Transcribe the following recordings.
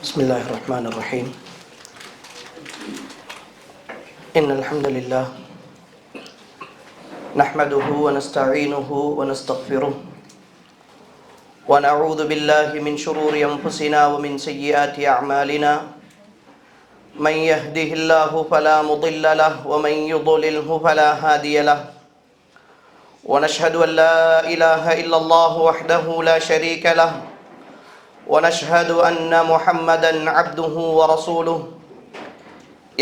بسم الله الرحمن الرحيم. إن الحمد لله نحمده ونستعينه ونستغفره ونعوذ بالله من شرور أنفسنا ومن سيئات أعمالنا. من يهده الله فلا مضل له ومن يضلله فلا هادي له. ونشهد أن لا إله إلا الله وحده لا شريك له ونشهد أن محمدا عبده ورسوله.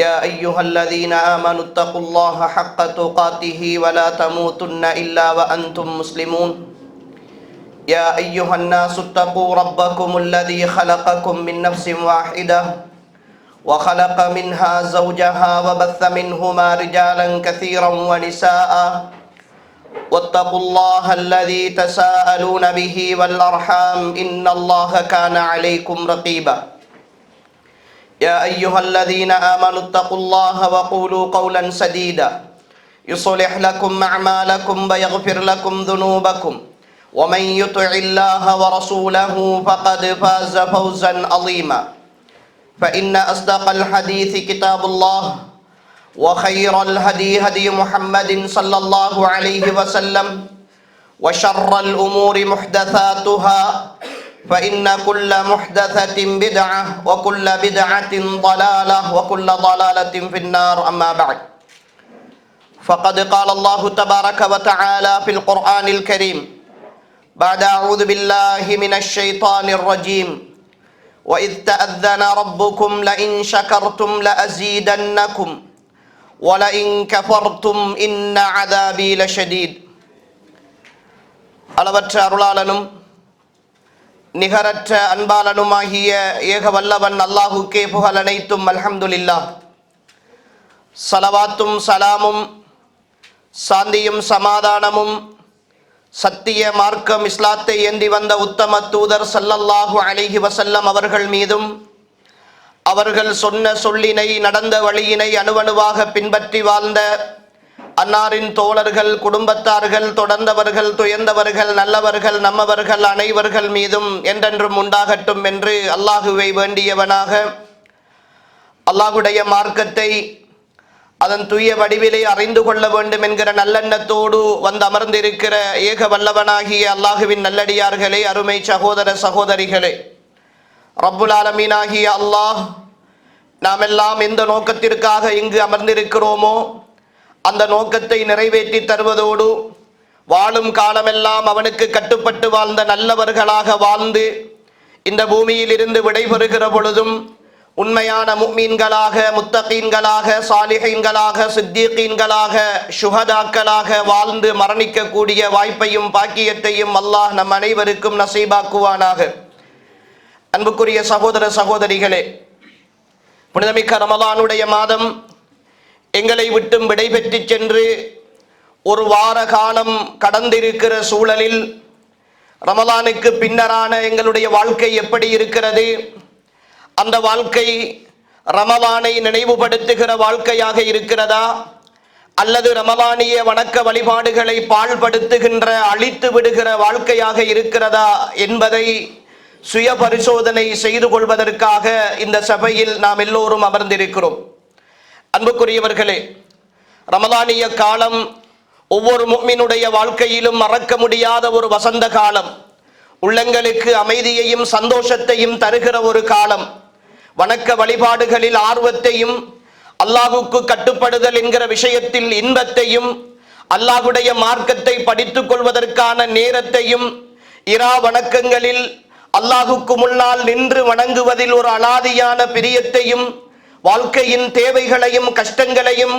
يا أيها الذين آمنوا اتقوا الله حق تقاته ولا تموتن إلا وأنتم مسلمون. يا أيها الناس اتقوا ربكم الذي خلقكم من نفس واحدة وخلق منها زوجها وبث منهما رجالا كثيرا ونساء واتقوا الله الذي تساءلون به والأرحام إن الله كان عليكم رقيبا. يا أيها الذين آمنوا اتقوا الله وقولوا قولا سديدا يصلح لكم أعمالكم ويغفر لكم ذنوبكم ومن يطع الله ورسوله فقد فاز فوزا عظيما. فإن أصدق الحديث كتاب الله وخير الهدي هدي محمد صلى الله عليه وسلم وشر الأمور محدثاتها فإن كل محدثة بدعة وكل بدعة ضلالة وكل ضلالة في النار. أما بعد، فقد قال الله تبارك وتعالى في القرآن الكريم بعد أعوذ بالله من الشيطان الرجيم: وإذ تأذن ربكم لئن شكرتم لأزيدنكم وَلَئِنْ كَفَرْتُمْ إِنَّ عَذَابِي لَشَدِيدٌ. அளவற்ற அருளாளனும் நிகரற்ற அன்பாளனுமாகிய ஏக வல்லவன் அல்லாஹுக்கே புகழ் அனைத்தும். அல்ஹம்துலில்லாஹ். ஸலவாத்தும் சலாமும் சாந்தியும் சமாதானமும் சத்திய மார்க்கம் இஸ்லாத்தை ஏந்தி வந்த உத்தம தூதர் ஸல்லல்லாஹு அலைஹி வஸல்லம் அவர்கள் மீதும், அவர்கள் சொன்ன சொல்லினை நடந்த வழியினை அணுவணுவாக பின்பற்றி வாழ்ந்த அன்னாரின் தோழர்கள், குடும்பத்தார்கள், தொடர்ந்தவர்கள், துயர்ந்தவர்கள், நல்லவர்கள், நம்மவர்கள் அனைவர்கள் மீதும் என்றென்றும் உண்டாகட்டும் என்று அல்லாஹுவை வேண்டியவனாக, அல்லாஹுடைய மார்க்கத்தை அதன் தூய வடிவிலே அறிந்து கொள்ள வேண்டும் என்கிற நல்லெண்ணத்தோடு வந்து அமர்ந்திருக்கிற ஏக வல்லவனாகிய அல்லாஹுவின் நல்லடியார்களே, அருமை சகோதர சகோதரிகளே, ரப்புல் ஆலமீனாகிய அல்லாஹ் நாம் எல்லாம் எந்த நோக்கத்திற்காக இங்கு அமர்ந்திருக்கிறோமோ அந்த நோக்கத்தை நிறைவேற்றி தருவதோடு வாழும் காலமெல்லாம் அவனுக்கு கட்டுப்பட்டு வாழ்ந்த நல்லவர்களாக வாழ்ந்து இந்த பூமியில் இருந்து விடைபெறுகிற பொழுதும் உண்மையான முஃமின்களாக, முத்தகீன்களாக, சாலிஹீன்களாக, சித்தீகீன்களாக, ஷுஹதாக்களாக வாழ்ந்து மரணிக்கக்கூடிய வாய்ப்பையும் பாக்கியத்தையும் அல்லாஹ் நம் அனைவருக்கும் நசீபாக்குவானாக. அன்புக்குரிய சகோதர சகோதரிகளே, புனிதமிக்க ரமலானுடைய மாதம் எங்களை விட்டும் விடைபெற்று சென்று ஒரு வார காலம் கடந்திருக்கிற சூழலில் ரமலானுக்கு பின்னரான எங்களுடைய வாழ்க்கை எப்படி இருக்கிறது? அந்த வாழ்க்கை ரமலானை நினைவுபடுத்துகிற வாழ்க்கையாக இருக்கிறதா, அல்லது ரமலானிய வணக்க வழிபாடுகளை பாழ்படுத்துகின்ற, அழித்து விடுகிற வாழ்க்கையாக இருக்கிறதா என்பதை சுய பரிசோதனை செய்து கொள்வதற்காக இந்த சபையில் நாம் எல்லோரும் அமர்ந்திருக்கிறோம். அன்புக்குரியவர்களே, ரமலானிய காலம் ஒவ்வொரு முஃமினுடைய வாழ்க்கையிலும் மறக்க முடியாத ஒரு வசந்த காலம், உள்ளங்களுக்கு அமைதியையும் சந்தோஷத்தையும் தருகிற ஒரு காலம், வணக்க வழிபாடுகளில் ஆர்வத்தையும், அல்லாஹுக்கு கட்டுப்படுதல் என்கிற விஷயத்தில் இன்பத்தையும், அல்லாஹுடைய மார்க்கத்தை படித்துக் கொள்வதற்கான நேரத்தையும், இரா வணக்கங்களில் அல்லாஹுக்கு முன்னால் நின்று வணங்குவதில் ஒரு அலாதியான பிரியத்தையும், வாழ்க்கையின் தேவைகளையும் கஷ்டங்களையும்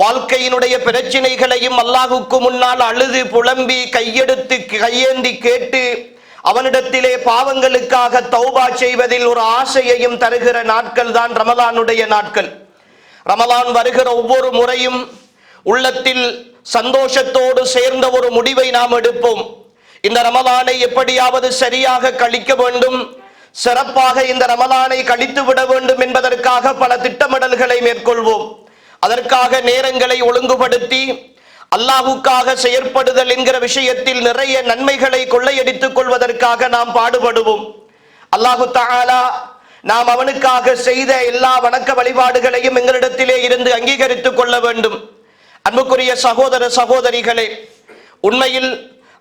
வாழ்க்கையினுடைய பிரச்சினைகளையும் அல்லாஹுக்கு முன்னால் அழுது புலம்பி கையெடுத்து கையேந்தி கேட்டு அவனிடத்திலே பாவங்களுக்காக தௌபா செய்வதில் ஒரு ஆசையையும் தருகிற நாட்கள் தான் ரமலானுடைய நாட்கள். ரமலான் வருகிற ஒவ்வொரு முறையும் உள்ளத்தில் சந்தோஷத்தோடு சேர்ந்த ஒரு முடிவை நாம் எடுப்போம். இந்த ரமலானை எப்படியாவது சரியாக கழிக்க வேண்டும், சிறப்பாக இந்த ரமலானை கழித்து விட வேண்டும் என்பதற்காக பல திட்டமிடல்களை மேற்கொள்வோம். அதற்காக நேரங்களை ஒழுங்குபடுத்தி அல்லாஹுக்காக செயற்படுதல் என்கிற விஷயத்தில் நிறைய நன்மைகளை கொள்ளையடித்துக் கொள்வதற்காக நாம் பாடுபடுவோம். அல்லாஹு தஆலா நாம் அவனுக்காக செய்த எல்லா வணக்க வழிபாடுகளையும் எங்களிடத்திலே இருந்து அங்கீகரித்துக் கொள்ள வேண்டும். அன்புக்குரிய சகோதர சகோதரிகளே, உண்மையில்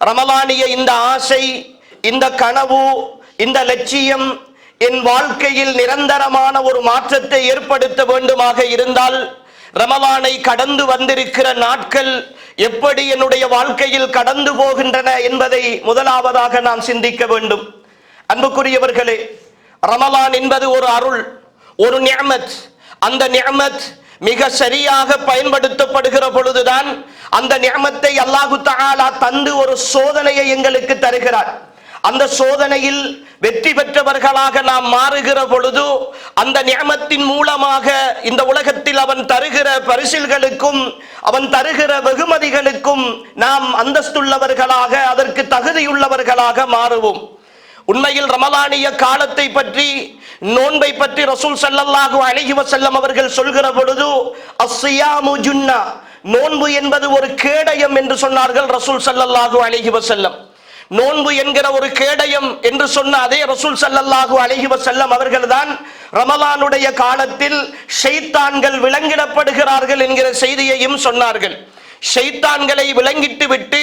ரமலானிய இந்த ஆசை, இந்த கனவு, இந்த லட்சியம் என் வாழ்க்கையில் நிரந்தரமான ஒரு மாற்றத்தை ஏற்படுத்த வேண்டுமாக இருந்தால் ரமலானை கடந்து வந்திருக்கிற நாட்கள் எப்படி என்னுடைய வாழ்க்கையில் கடந்து போகின்றன என்பதை முதலாவதாக நாம் சிந்திக்க வேண்டும். அன்புக்குரியவர்களே, ரமலான் என்பது ஒரு அருள், ஒரு நிஅமத். அந்த நிஅமத் மிக சரியாக பயன்படுத்தப்படுகிற பொழுதுதான் அந்த நிஅமத்தை அல்லாஹு தஆலா தந்து ஒரு சோதனையை எங்களுக்கு தருகிறார். அந்த சோதனையில் வெற்றி பெற்றவர்களாக நாம் மாறுகிற பொழுது அந்த நிஅமத்தின் மூலமாக இந்த உலகத்தில் அவன் தருகிற பரிசில்களுக்கும் அவன் தருகிற வெகுமதிகளுக்கும் நாம் அந்தஸ்துள்ளவர்களாக, அதற்கு தகுதியுள்ளவர்களாக மாறுவோம். உண்மையில் ரமலானிய காலத்தை பற்றி, நோன்பை பற்றி ரசூல் ஸல்லல்லாஹு அலைஹி வஸல்லம் அவர்கள் சொல்கிற பொழுது அஸ்ஸியாமு ஜுன்னா, நோன்பு என்பது ஒரு கேடயம் என்று சொன்னார்கள் ரசூல் ஸல்லல்லாஹு அலைஹி வஸல்லம். நோன்பு என்கிற ஒரு கேடயம் என்று சொன்ன அதே ரசூல் ஸல்லல்லாஹு அலைஹி வஸல்லம் அவர்கள்தான் ரமலானுடைய காலத்தில் ஷைத்தான்கள் விலங்கிடப்படுகிறார்கள் என்கிற செய்தியையும் சொன்னார்கள். ஷைத்தான்களை விளங்கிட்டு விட்டு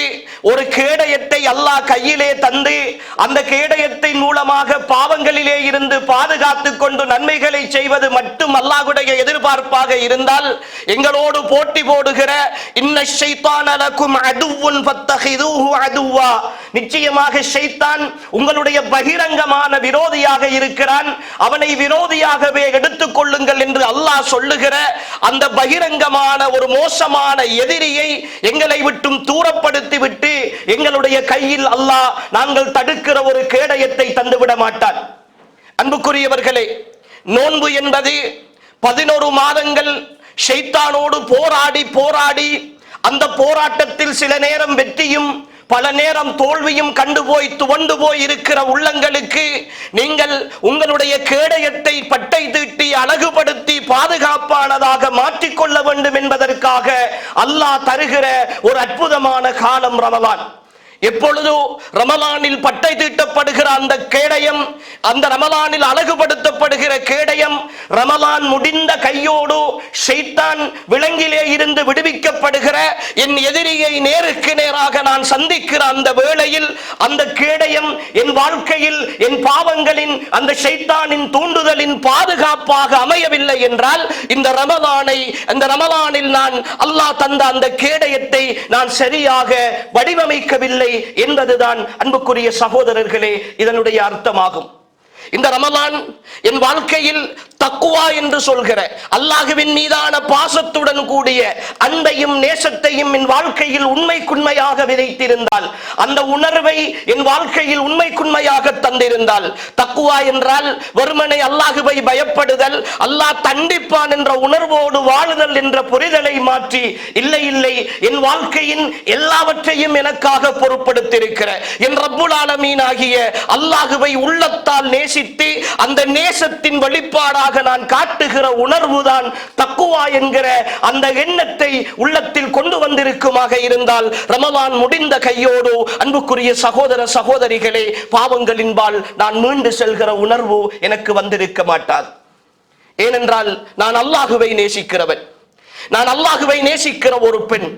ஒரு கேடயத்தை அல்லாஹ் கையிலே தந்து அந்த கேடயத்தின் மூலமாக பாவங்களிலே இருந்து பாதுகாத்து கொண்டு நன்மைகளை செய்வது மட்டும் அல்லாஹ்வுடைய எதிர்பார்ப்பாக இருந்தால், எங்களோடு போட்டி போடுகிற இன்ன ஷைத்தான லகும் அதுவுன் ஃபத்தஹிதுஹு அதுவா, நிச்சயமாக ஷைத்தான் உங்களுடைய பகிரங்கமான விரோதியாக இருக்கிறான், அவனை விரோதியாகவே எடுத்துக் கொள்ளுங்கள் என்று அல்லாஹ் சொல்லுகிற அந்த பகிரங்கமான ஒரு மோசமான எதிரியை எங்களை விட்டும் தூரப்படுத்தி விட்டு எங்களுடைய கையில் அல்லாஹ் நாங்கள் தடுக்கிற ஒரு கேடயத்தை தந்துவிட மாட்டான். அன்புக்குரியவர்களே, நோன்பு என்பது 11 மாதங்கள் ஷைத்தானோடு போராடி அந்த போராட்டத்தில் சில நேரம் வெற்றியும் பல நேரம் தோல்வியும் கண்டுபோய் துவண்டு போய் இருக்கிற உள்ளங்களுக்கு நீங்கள் உங்களுடைய கேடயத்தை பட்டை தீட்டி அழகுபடுத்தி பாதுகாப்பானதாக மாற்றிக்கொள்ள வேண்டும் என்பதற்காக அல்லாஹ் தருகிற ஒரு அற்புதமான காலம் ரமலான். எப்பொழுது ரமலானில் பட்டை தீட்டப்படுகிற அந்த கேடயம், அந்த ரமலானில் அழகுபடுத்தப்படுகிற கேடயம் ரமலான் முடிந்த கையோடு ஷைத்தான் விலங்கிலே இருந்து விடுவிக்கப்படுகிற என் எதிரியை நேருக்கு நேராக நான் சந்திக்கிற அந்த வேளையில் அந்த கேடயம் என் வாழ்க்கையில் என் பாவங்களின் அந்த ஷைத்தானின் தூண்டுதலின் பாதுகாப்பாக அமையவில்லை என்றால் இந்த ரமலானில் நான் அல்லாஹ் தந்த அந்த கேடயத்தை நான் சரியாக வடிவமைக்கவில்லை என்பதுதான் அன்புக்குரிய சகோதரர்களே இதனுடைய அர்த்தமாகும். இந்த ரமலான் என் வாழ்க்கையில் தக்குவா என்று சொல்கிற அல்லாஹ்வின் மீதான பாசத்துடன் கூடிய அன்பையும் நேசத்தையும் என் வாழ்க்கையில் உண்மைக்குண்மையாக விதைத்திருந்தால், அந்த உணர்வை என் வாழ்க்கையில் உண்மைக்குண்மையாக தந்திருந்தால், தக்குவா என்றால் வெறுமனே அல்லாஹ்வை பயப்படுதல், அல்லாஹ் தண்டிப்பான் என்ற உணர்வோடு வாழுதல் என்ற புரிதலை மாற்றி இல்லை என் வாழ்க்கையின் எல்லாவற்றையும் எனக்காக பொறுப்படுத்தியிருக்கிற என் ரப்புல் ஆலமீன் ஆகிய அல்லாஹ்வை உள்ளத்தால் நேசித்து அந்த நேசத்தின் வெளிப்பாடாக நான் காட்டுகிற உணர்வுதான் தக்குவா என்கிற அந்த எண்ணத்தை உள்ளத்தில் கொண்டு வந்திருக்குமாக இருந்தால் ரமலான் முடிந்த கையோடு அன்புக்குரிய சகோதர சகோதரிகளே, பாவங்களின்பால் நான் மீண்டு செல்கிற உணர்வு எனக்கு வந்திருக்க மாட்டார். ஏனென்றால் நான் அல்லாஹுவை நேசிக்கிறவன், நான் அல்லாஹுவை நேசிக்கிற ஒரு பெண்.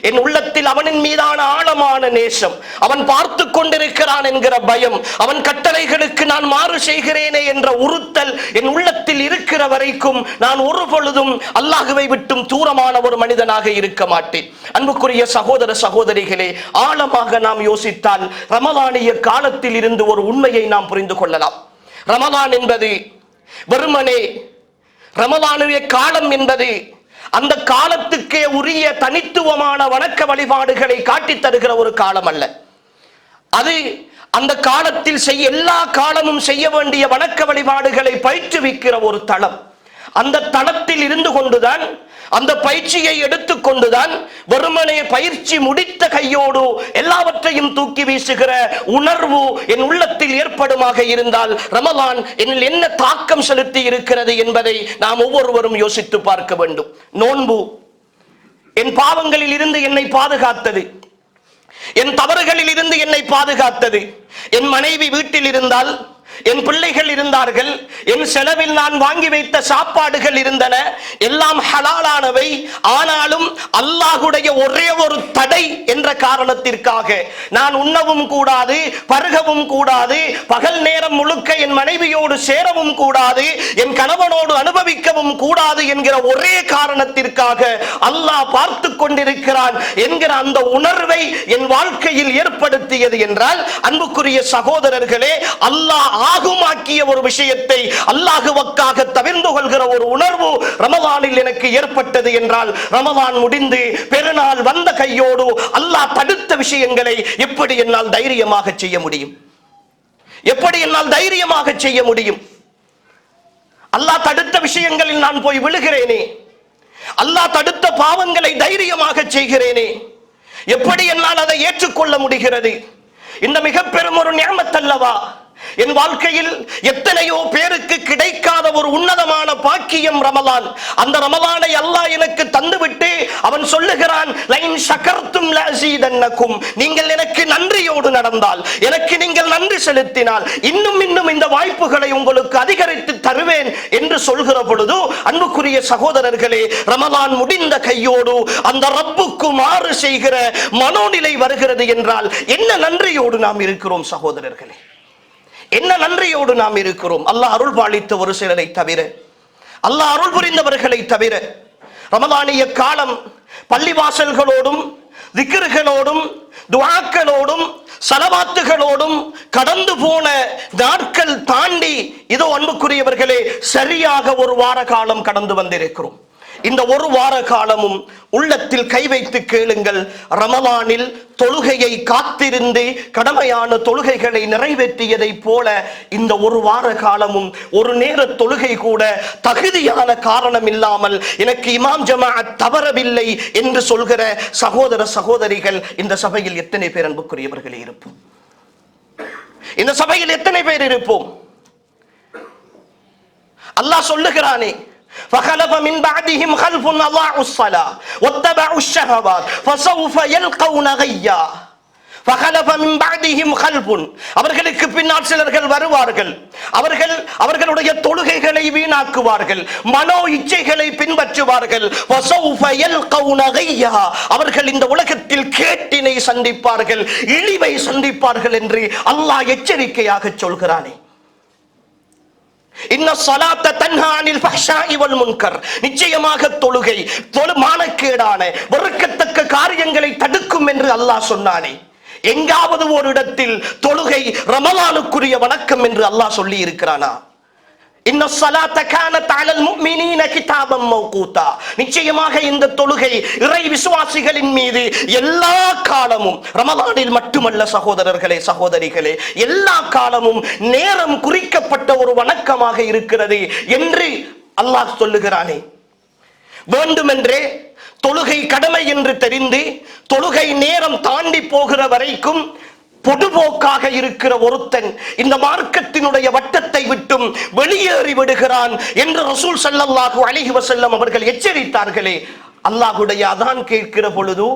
என் உள்ளத்தில் அவனின் மீதான ஆழமான நேசம், அவன் பார்த்து கொண்டிருக்கிறான் என்கிற பயம், அவன் கட்டளைகளுக்கு நான் மாறு செய்கிறேனே என்ற உறுத்தல் என் உள்ளத்தில் இருக்கிற வரைக்கும் நான் ஒரு பொழுதும் அல்லாஹுவை விட்டும் தூரமான ஒரு மனிதனாக இருக்க மாட்டேன். அன்புக்குரிய சகோதர சகோதரிகளே, ஆழமாக நாம் யோசித்தால் ரமலானிய காலத்தில் இருந்து ஒரு உண்மையை நாம் புரிந்து கொள்ளலாம். ரமலான் என்பது வெறுமனே ரமலானுடைய காலம் என்பது அந்த காலத்துக்கே உரிய தனித்துவமான வணக்க வழிபாடுகளை காட்டித் தருகிற ஒரு காலம் அல்ல. அது அந்த காலத்தில் எல்லா காலமும் செய்ய வேண்டிய வணக்க வழிபாடுகளை பயிற்றுவிக்கிற ஒரு தளம். அந்த தளத்தில் இருந்து கொண்டுதான், அந்த பயிற்சியை எடுத்துக்கொண்டுதான் வெறுமனே பயிற்சி முடித்த கையோடு எல்லாவற்றையும் தூக்கி வீசுகிற உணர்வு என் உள்ளத்தில் ஏற்படுமாக இருந்தால் ரமலான் என்னில் என்ன தாக்கம் செலுத்தி இருக்கிறது என்பதை நாம் ஒவ்வொருவரும் யோசித்து பார்க்க வேண்டும். நோன்பு என் பாவங்களில் இருந்து என்னை பாதுகாத்தது, என் தவறுகளில் இருந்து என்னை பாதுகாத்தது. என் மனைவி வீட்டில் இருந்தால், என் பிள்ளைகள் இருந்தார்கள், என் செலவில் நான் வாங்கி வைத்த சாப்பாடுகள் இருந்தன, எல்லாம் ஹலாலானவை. ஆனாலும் அல்லாஹ்வுடைய ஒரே ஒரு தடை என்ற காரணத்திற்காக நான் உண்ணவும் கூடாது, பருகவும் கூடாது, பகல் நேரம் முழுக்க என் மனைவியோடு சேரவும் கூடாது, என் கணவனோடு அனுபவிக்கவும் கூடாது என்கிற ஒரே காரணத்திற்காக அல்லாஹ் பார்த்து கொண்டிருக்கிறான் என்கிற அந்த உணர்வை என் வாழ்க்கையில் ஏற்படுத்தியது என்றால், அன்புக்குரிய சகோதரர்களே, அல்லாஹ் ஆகுமாக்கிய ஒரு விஷயத்தை அல்லாஹ்வுக்காக தவிர்ந்து கொள்கிற ஒரு உணர்வு ரமலானில் எனக்கு ஏற்பட்டது என்றால், ரமலான் முடிந்து பெருநாள் வந்த கையோடு அல்லாஹ் தடுத்த விஷயங்களை எப்படி என்னால் தைரியமாக செய்ய முடியும்? எப்படி என்னால் தைரியமாக செய்ய முடியும்? அல்லாஹ் தடுத்த விஷயங்களில் நான் போய் விழுகிறேனே, அல்லாஹ் தடுத்த பாவங்களை தைரியமாக செய்கிறேனே, எப்படி என்னால் அதை ஏற்றுக்கொள்ள முடிகிறது? இந்த மிக பெரும் ஒரு நிஅமத் அல்லவா? என் வாழ்க்கையில் எத்தனையோ பேருக்கு கிடைக்காத ஒரு உன்னதமான பாக்கியம் ரமலான். அந்த ரமலானை அல்லாஹ் எனக்கு தந்துவிட்டு அவன் சொல்லுகிறான், லைன் ஷகர்தும் லஅஸீதன்னகும், நீங்கள் எனக்கு நன்றியோடு நடந்தால், எனக்கு நீங்கள் நன்றி செலுத்தினால் இன்னும் இன்னும் இந்த வாய்ப்புகளை உங்களுக்கு அதிகரித்து தருவேன் என்று சொல்கிற பொழுது, அன்புக்குரிய சகோதரர்களே, ரமலான் முடிந்த கையோடு அந்த ரப்புக்கு மாறு செய்கிற மனோநிலை வருகிறது என்றால் என்ன நன்றியோடு நாம் இருக்கிறோம் சகோதரர்களே? என்ன நன்றியோடு நாம் இருக்கிறோம்? அல்லாஹ் அருள் பாலித்த ஒரு சிலரை தவிர, அல்லாஹ் அருள் புரிந்தவர்களை தவிர, ரமலானிய காலம் பள்ளிவாசல்களோடும் திக்ருகளோடும் துஆக்களோடும் ஸலவாத்துகளோடும் கடந்து போன நாட்கள் தாண்டி இதோ அன்புக்குரியவர்களே சரியாக ஒரு வார காலம் கடந்து வந்திருக்கிறோம். இந்த ஒரு வார காலமும் உள்ளத்தில் கை வைத்து கேளுங்கள், ரமலானில் தொழுகையை காத்திருந்து கடமையான தொழுகைகளை நிறைவேற்றியதை போல இந்த ஒரு வார காலமும் ஒரு நேர தொழுகை கூட தகுதியான காரணம் இல்லாமல் எனக்கு இமாம் ஜமாஅத் தவறவில்லை என்று சொல்கிற சகோதர சகோதரிகள் இந்த சபையில் எத்தனை பேர் அன்புக்குரியவர்களே இருப்போம்? இந்த சபையில் எத்தனை பேர் இருப்போம்? அல்லாஹ் சொல்லுகிறானே, فخلف من بعدهم خلف أضاعوا الصلاة واتبعوا الشهوات فسوف يلقون غيا. فخلف من بعدهم خلف, அவர்களுக்கு பின்னால் சிலர்கள் வருவார்கள், அவர்களுடைய தொழுகைகளை வீணாக்குவார்கள், மனோ இச்சைகளை பின்பற்றுவார்கள். فسوف يلقون غيا, அவர்கள் இந்த உலகத்தில் கேட்டினை சந்திப்பார்கள், இழிவை சந்திப்பார்கள் என்று அல்லாஹ் எச்சரிக்கையாக சொல்கிறானே. இன்ன ஸலாத்த தன்ஹா அனில் ஃபஹ்ஷாஇ வல் முன்கர், நிச்சயமாக தொழுகை மானக்கேடான வெறுக்கத்தக்க காரியங்களை தடுக்கும் என்று அல்லாஹ் சொன்னானே. எங்காவது ஒரு இடத்தில் தொழுகை ரமலானுக்குரிய வணக்கம் என்று அல்லாஹ் சொல்லி இருக்கிறானா? இன்ன ஸலாத்த கானத் அலல் முஃமினீன கிதாபம் மௌகூதா, நிச்சயமாக இந்த தொழுகை இறை விசுவாசிகளின் மீது எல்லா காலமும், ரமலானில் மட்டுமல்ல சகோதரர்களே சகோதரிகளே, எல்லா காலமும் நேரம் குறிக்கப்பட்ட ஒரு வணக்கமாக இருக்கிறது என்று அல்லாஹ் சொல்லுகிறானே. வேண்டுமென்றே தொழுகை கடமை என்று தெரிந்து தொழுகை நேரம் தாண்டி போகிற வரைக்கும் பொதுபோக்காக இருக்கிற ஒருத்தன் இந்த மார்க்கத்தினுடைய வட்டத்தை விட்டும் வெளியேறி விடுகிறான் என்று ரசூல் ஸல்லல்லாஹு அலைஹி வஸல்லம் அவர்கள் எச்சரித்தார்களே. அல்லாஹ்வுடைய அதான் கேட்கிற பொழுது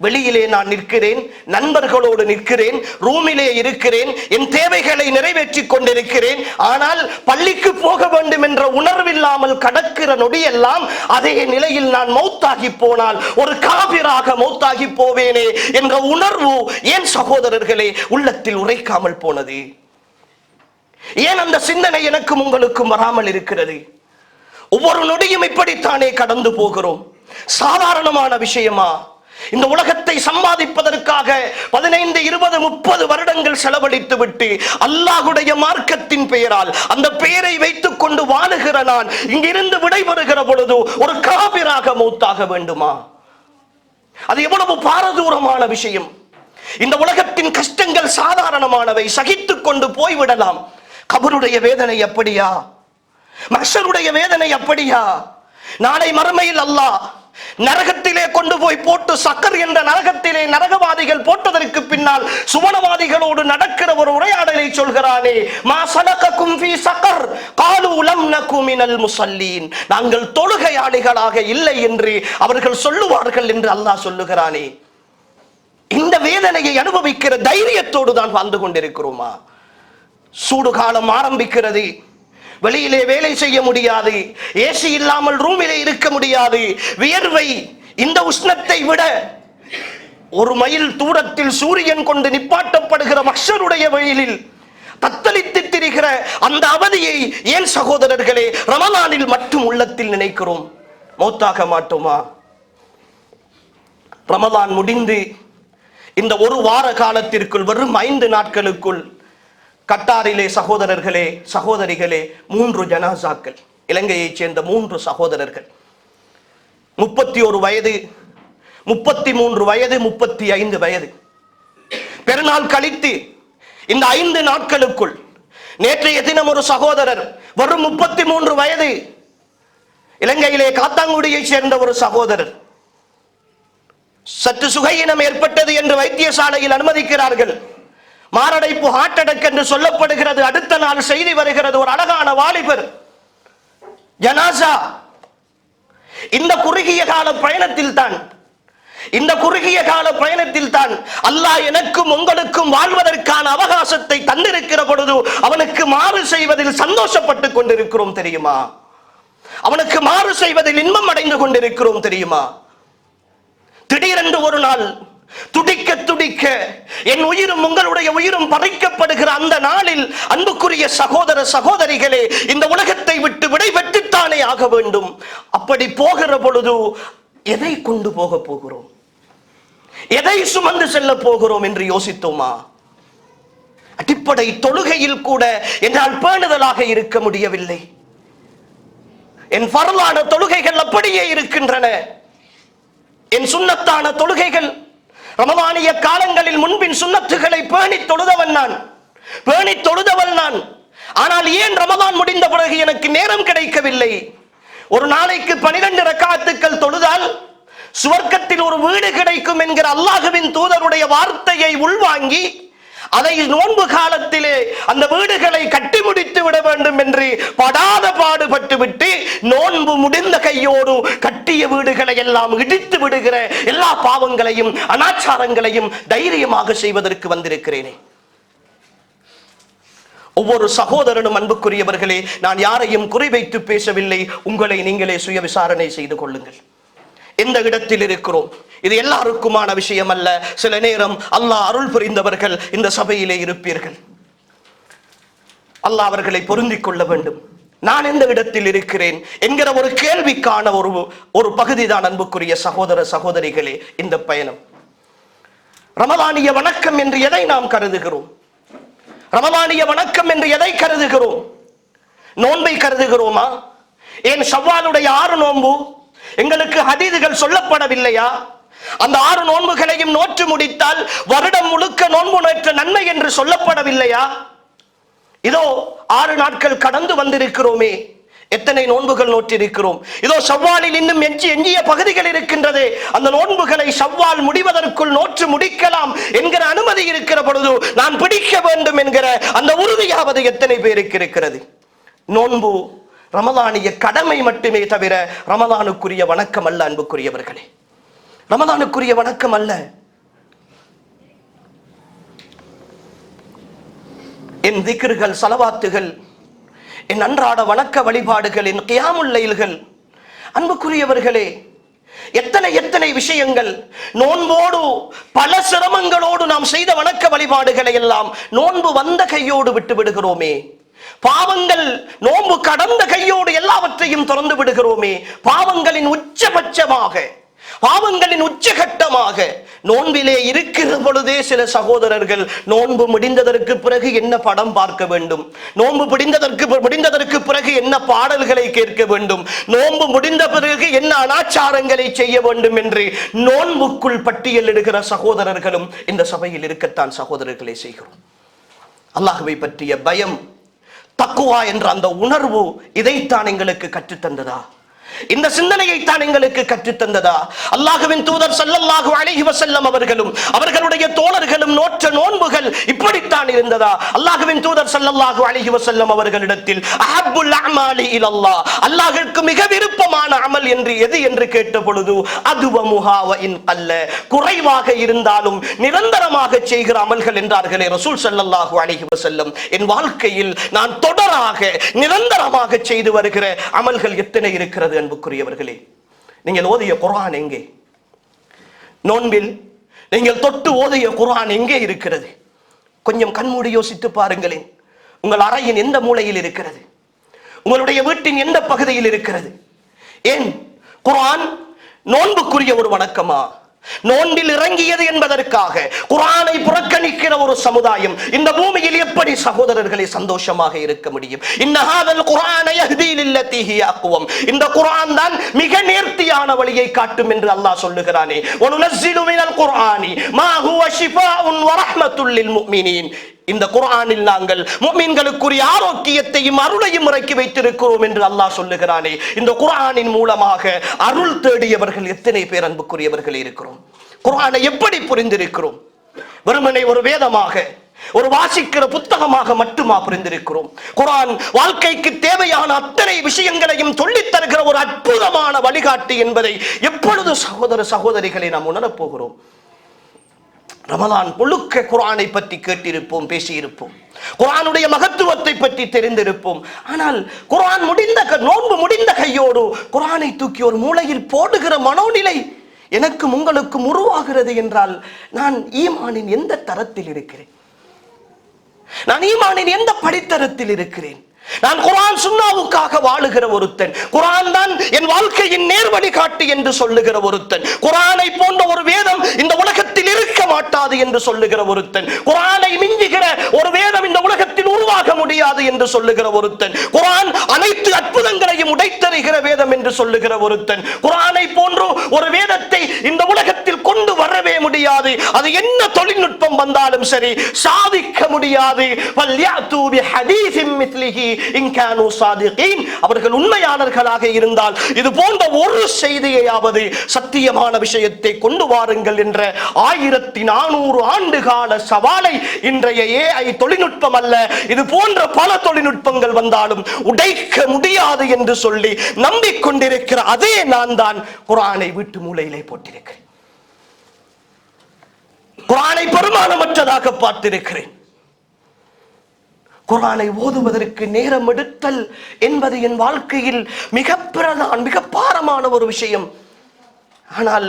வெளியிலே நான் நிற்கிறேன், நண்பர்களோடு நிற்கிறேன், ரூமிலே இருக்கிறேன், என் தேவைகளை நிறைவேற்றி கொண்டிருக்கிறேன், ஆனால் பள்ளிக்கு போக வேண்டும் என்ற உணர்வில்லாமல் கடக்கிற நொடியெல்லாம் அதே நிலையில் நான் மௌத்தாகி போனால் ஒரு காபிராக மௌத்தாகி போவேனே என்ற உணர்வு ஏன் சகோதரர்களே உள்ளத்தில் உரைக்காமல் போனது? ஏன் அந்த சிந்தனை எனக்கும் உங்களுக்கும் வராமல் இருக்கிறது? ஒவ்வொரு நொடியும் இப்படித்தானே கடந்து போகிறோம். சாதாரணமான விஷயமா? இந்த உலகத்தை சம்பாதிப்பதற்காக 15, 20, 30 வருடங்கள் செலவழித்து விட்டு அல்லாஹ்வுடைய மார்க்கத்தின் பெயரால் அந்த பெயரை வைத்துக் கொண்டு வாழுகிற நான் இங்கிருந்து விடைபெறுகிற பொழுது ஒரு காபிராக மௌத்தாக வேண்டுமா? அது எவ்வளவு பாரதூரமான விஷயம்! இந்த உலகத்தின் கஷ்டங்கள் சாதாரணமானவை, சகித்துக் கொண்டு போய்விடலாம். கபருடைய வேதனை அப்படியா? மஹ்ஷருடைய வேதனை அப்படியா? நாளை மறுமையில் அல்லாஹ் நரகத்திலே கொண்டு போய் போட்டு, சக்கர் என்ற நரகத்திலே நரகவாதிகள் போட்டதற்கு பின்னால் சுவனவாதிகளோடு நடக்கிற ஒரு உரையாடலை சொல்கிறானே, மா சலகக்கும் ஃபீ சக்கர் காலு லம் நகு மினல் முஸல்லீன், நாங்கள் தொழுகையாளிகளாக இல்லை என்று அவர்கள் சொல்லுவார்கள் என்று அல்லாஹ் சொல்லுகிறானே. இந்த வேதனையை அனுபவிக்கிற தைரியத்தோடு தான் வாழ்ந்து கொண்டிருக்கிறோமா? சூடு காலம் ஆரம்பிக்கிறது. வெளியிலே வேலை செய்ய முடியாது, ஏசி இல்லாமல் ரூமிலே இருக்க முடியாது. வியர்வை இந்த உஷ்ணத்தை விட ஒரு மைல் தூரத்தில் சூரியன் கொண்டு நிப்பாட்டப்படுகிற மஹ்ஷருடைய வெயிலில் தத்தளித்து திரிகிற அந்த அவதியை ஏன் சகோதரர்களே ரமலானில் மட்டும் உள்ளத்தில் நினைக்கிறோம்? மௌத்தாக மாட்டோமா? ரமலான் முடிந்து இந்த ஒரு வார காலத்திற்குள் வெறும் 5 நாட்களுக்குள் கட்டாரிலே சகோதரர்களே சகோதரிகளே 3 ஜனாசாக்கள், இலங்கையைச் சேர்ந்த 3 சகோதரர்கள், 31 வயது, 33 வயது, 35 வயது. பெருநாள் கழித்து இந்த 5 நாட்களுக்குள் நேற்றைய தினம் ஒரு சகோதரர் வரும் 33 வயது, இலங்கையிலே காத்தாங்குடியைச் சேர்ந்த ஒரு சகோதரர், சற்று சுகையினம் ஏற்பட்டது என்று வைத்தியசாலையில் அனுமதிக்கிறார்கள். மாரடைப்பு, ஹார்ட் அட்டாக் என்று சொல்லப்படுகிறது. அடுத்த நாள் செய்தி வருகிறது, ஒரு அழகான வாலிபர் ஜனாசா. இந்த குறுகிய கால பயணத்தில் தான் அல்லாஹ் எனக்கும் உங்களுக்கும் வாழ்வதற்கான அவகாசத்தை தந்திருக்கிற பொழுது அவனுக்கு மாறு செய்வதில் சந்தோஷப்பட்டுக் கொண்டிருக்கிறோம் தெரியுமா? அவனுக்கு மாறு செய்வதில் இன்பம் அடைந்து கொண்டிருக்கிறோம் தெரியுமா? திடீரென்று ஒரு நாள் துடிக்க துடிக்க என் உயிரும் உங்களுடைய உயிரும் பறிக்கப்படுகிற அந்த நாளில் அன்புக்குரிய சகோதர சகோதரிகளே, இந்த உலகத்தை விட்டு விடை பெற்றுத்தானே ஆக வேண்டும். அப்படி போகிற பொழுது எதை கொண்டு போக போகிறோம், எதை சுமந்து செல்ல போகிறோம் என்று யோசித்தோமா? அடிப்படை தொழுகையில் கூட என்னால் பேணுதலாக இருக்க முடியவில்லை. என் ஃபர்லான தொழுகைகள் அப்படியே இருக்கின்றன. என் சுன்னத்தான தொழுகைகள் ரமலானிய காலங்களில் முன்பின் சுன்னத்துகளை பேணி தொழுதவள் நான். ஆனால் ஏன் ரமலான் முடிந்த பிறகு எனக்கு நேரம் கிடைக்கவில்லை? ஒரு நாளைக்கு 12 ரக்காத்துக்கள் தொழுதால் சுவர்க்கத்தில் ஒரு வீடு கிடைக்கும் என்கிற அல்லாஹ்வின் தூதருடைய வார்த்தையை உள்வாங்கி அதை நோன்பு காலத்திலே அந்த வீடுகளை கட்டி முடித்து விட வேண்டும் என்று படாத பாடுபட்டு விட்டு நோன்பு முடிந்த கையோடு கட்டிய வீடுகளை எல்லாம் இடித்து விடுகிற எல்லா பாவங்களையும் அனாச்சாரங்களையும் தைரியமாக செய்வதற்கு வந்திருக்கிறேனே. ஒவ்வொரு சகோதரனும் அன்புக்குரியவர்களே, நான் யாரையும் குறிவைத்து பேசவில்லை. உங்களை நீங்களே சுய விசாரணை செய்து கொள்ளுங்கள். எந்த இடத்தில் இருக்கிறோம்? இது எல்லாருக்குமான விஷயம் அல்ல. சில நேரம் அல்லாஹ் அருள் புரிந்தவர்கள் இந்த சபையிலே இருப்பீர்கள். அல்லாஹ் அவர்களை பொருந்திக் கொள்ள வேண்டும். நான் எந்த இடத்தில் இருக்கிறேன் என்கிற ஒரு கேள்விக்கான ஒரு பகுதிதான் அன்புக்குரிய சகோதர சகோதரிகளே இந்த பயணம். ரமலானிய வணக்கம் என்று எதை நாம் கருதுகிறோம்? ரமலானிய வணக்கம் என்று எதை கருதுகிறோம்? நோன்பை கருதுகிறோமா? ஏன் ஷவ்வாலுடைய 6 நோன்பு எங்களுக்கு ஹதீதுகள் சொல்லப்படவில்லையா? அந்த 6 நோன்புகளையும் நோற்று முடித்தால் வருடம் முழுக்க நோன்பு நோற்ற நன்மை என்று சொல்லப்படவில்லையா? இதோ 6 நாட்கள் கடந்து வந்திருக்கிறோமே, எத்தனை நோன்புகள் நோற்றிருக்கிறோம். இதோ ஷவ்வாலில் இன்னும் எஞ்சிய பகுதிகள் இருக்கின்றது. அந்த நோன்புகளை ஷவ்வால் முடிவதற்குள் நோற்று முடிக்கலாம் என்கிற அனுமதி இருக்கிற பொழுது நான் பிடிக்க வேண்டும் என்கிற அந்த உறுதியாவது எத்தனை பேருக்கு இருக்கிறது? நோன்பு ரமலானிய கடமை மட்டுமே தவிர ரமலானுக்குரிய வணக்கம் அல்ல. அன்புக்குரியவர்களே, ரமலானுக்குரிய வணக்கம் அல்ல. என் திக்ர்கள், ஸலவாத்துகள், என் அன்றாட வணக்க வழிபாடுகள், என் கியாமுல் லைல்கள், அன்புக்குரியவர்களே, எத்தனை விஷயங்கள் நோன்போடு பல சிரமங்களோடு நாம் செய்த வணக்க வழிபாடுகளை எல்லாம் நோன்பு வந்த கையோடு விட்டு விடுகிறோமே. பாவங்கள் நோன்பு கடந்த கையோடு எல்லாவற்றையும் திறந்து விடுகிறோமே. பாவங்களின் உச்சபட்சமாக, பாவங்களின் உச்சகட்டமாக நோன்பிலே இருக்கிற பொழுதே சில சகோதரர்கள் நோன்பு முடிந்ததற்கு பிறகு என்ன படம் பார்க்க வேண்டும், நோன்பு முடிந்ததற்கு பிறகு என்ன பாடல்களை கேட்க வேண்டும், நோன்பு முடிந்த பிறகு என்ன அனாச்சாரங்களை செய்ய வேண்டும் என்று நோன்புக்குள் பட்டியலிடுகிற சகோதரர்களும் இந்த சபையில் இருக்கத்தான் சகோதரர்களை செய்கிறோம். அல்லாஹ்வை பற்றிய பயம், தக்குவா என்ற அந்த உணர்வு இதைத்தான் எங்களுக்கு கற்றுத்தந்ததா? இந்த சிந்தனையை தான் எங்களுக்கு கற்றுத்தந்ததா? அல்லாஹ்வின் தூதர் ஸல்லல்லாஹு அலைஹி வஸல்லம் அவர்களும் அவர்களுடைய தோழர்களும் நோற்ற நோன்புகள் இப்படித்தான் இருந்ததா? அல்லாஹ்வின் தூதர் ஸல்லல்லாஹு அலைஹி வஸல்லம் அவர்களிடத்தில் அஹப்புல் அமாலி இலல்லாஹ், அல்லாஹ்வுக்கு மிக விருப்பமான அமல் என்று எது என்று கேட்ட பொழுது அதுவமுஹா வ இன் கல்ல, குறைவாக இருந்தாலும் நிரந்தரமாக செய்கிற அமல்கள் என்றார்களே ரசூல் ஸல்லல்லாஹு அலைஹி வஸல்லம். என் வாழ்க்கையில் நான் தொடராக நிரந்தரமாக செய்து வருகிற அமல்கள் எத்தனை இருக்கிறது அன்புக்குரியவர்களே? நீங்கள் ஓதிய குர்ஆன் எங்கே? நோன்பில் நீங்கள் தொட்டு ஓதிய குர்ஆன் எங்கே இருக்கிறது? கொஞ்சம் கண்மூடி யோசித்து பாருங்களேன். உங்கள் அறையின் எந்த மூலையில் இருக்கிறது? உங்களுடைய வீட்டின் எந்த பகுதியில் இருக்கிறது? ஏன் குர்ஆன் நோன்புக்குரிய ஒரு வணக்கமா? நோன்பில் இறங்கியது என்பதற்காக குர்ஆனை புறக்கணிக்கிற ஒரு சமுதாயம் இந்த பூமியில் எப்படி சகோதரர்களை சந்தோஷமாக இருக்க முடியும்? இன்னஹாதல் குர்ஆன யஹ்தி லில்லதி ஹிய அக்வம், இந்த குர்ஆன் தான் மிக நேர்த்தியான வழியை காட்டும் என்று அல்லாஹ் சொல்லுகிறானே. வனுனஸ்ஸிலு மினல் குர்ஆனி மா ஹுவ ஷிஃபாஉன் வ ரஹ்மத்துல் லில் முஃமினீன், இந்த குர்ஆனில் நாங்கள் முஃமின்களுக்குரிய ஆரோக்கியத்தையும் அருளையும் இறக்கி வைத்திருக்கிறோம் என்று அல்லாஹ் சொல்லுகிறானே. இந்த குர்ஆனின் மூலமாக அருள் தேடியவர்கள் எத்தனை பேர் அன்புக்குரியவர்கள் இருக்கிறோம்? குர்ஆனை எப்படி புரிந்திருக்கிறோம்? வெறுமனே ஒரு வேதமாக, ஒரு வாசிக்கிற புத்தகமாக மட்டுமா புரிந்திருக்கிறோம்? குர்ஆன் வாழ்க்கைக்கு தேவையான அத்தனை விஷயங்களையும் சொல்லித் தருகிற ஒரு அற்புதமான வழிகாட்டி என்பதை எப்பொழுது சகோதர சகோதரிகளை நாம் உணரப் போகிறோம்? ரமலான் முழுக்க குர்ஆனை பற்றி கேட்டிருப்போம், பேசியிருப்போம், குர்ஆனுடைய மகத்துவத்தை பற்றி தெரிந்திருப்போம். ஆனால் குர்ஆன் நோன்பு முடிந்த கையோடு குர்ஆனை தூக்கி ஒரு மூலையில் போடுகிற மனோநிலை எனக்கும் உங்களுக்கும் உருவாகிறது என்றால் நான் ஈமானின் எந்த தரத்தில் இருக்கிறேன்? நான் ஈமானின் எந்த படித்தரத்தில் இருக்கிறேன்? நான் குர்ஆன் சுன்னாவுக்காக வாழுகிற ஒருத்தன், குர்ஆன் தான் என் வாழ்க்கையின் நேர்வழி காட்டி என்று சொல்லுகிற ஒருத்தன், குர்ஆனை போன்ற ஒரு வேதம் இந்த உலகத்தில் இருக்க மாட்டாது என்று சொல்லுகிற ஒருத்தன், குர்ஆனை மிஞ்சுகிற ஒரு வேதம் இந்த உலகத்தில் உருவாக முடியாது என்று சொல்லுகிற ஒருத்தன், குர்ஆன் அனைத்து அற்புதங்களையும் உடைத்தறிகிற வேதம் என்று சொல்லுகிற ஒருத்தன், குர்ஆனை போன்று ஒரு வேதத்தை இந்த உலகத்தில் கொண்டு வரவே முடியாது, அது என்ன தொழில்நுட்பம் வந்தாலும் சரி சாதிக்க முடியாது. வல்யஅது பிஹதீஸின் மிஸ்லிஹி இன் கானூ ஸாதிகீன், அவர்கள் உண்மையாளர்களாக இருந்தால் இது போன்ற ஒரு செய்தியையாவது, சத்தியமான விஷயத்தை கொண்டு வாருங்கள் என்ற 1400 ஆண்டு கால சவாலை இன்றைய AI தொழில்நுட்பம் அல்ல, இது போன்ற பல தொழில்நுட்பங்கள் வந்தாலும் உடைக்க முடியாது என்று சொல்லி நம்பிக்கொண்டிருக்கிற அதே நான் தான் குர்ஆனை வீட்டு மூலையிலே போட்டிருக்கிறேன். குர்ஆனை பெருமானமற்றதாக பார்த்திருக்கிறேன். குர்ஆனை ஓதுவதற்கு நேரம் எடுத்தல் என்பது என் வாழ்க்கையில் மிக பாரமான ஒரு விஷயம். ஆனால்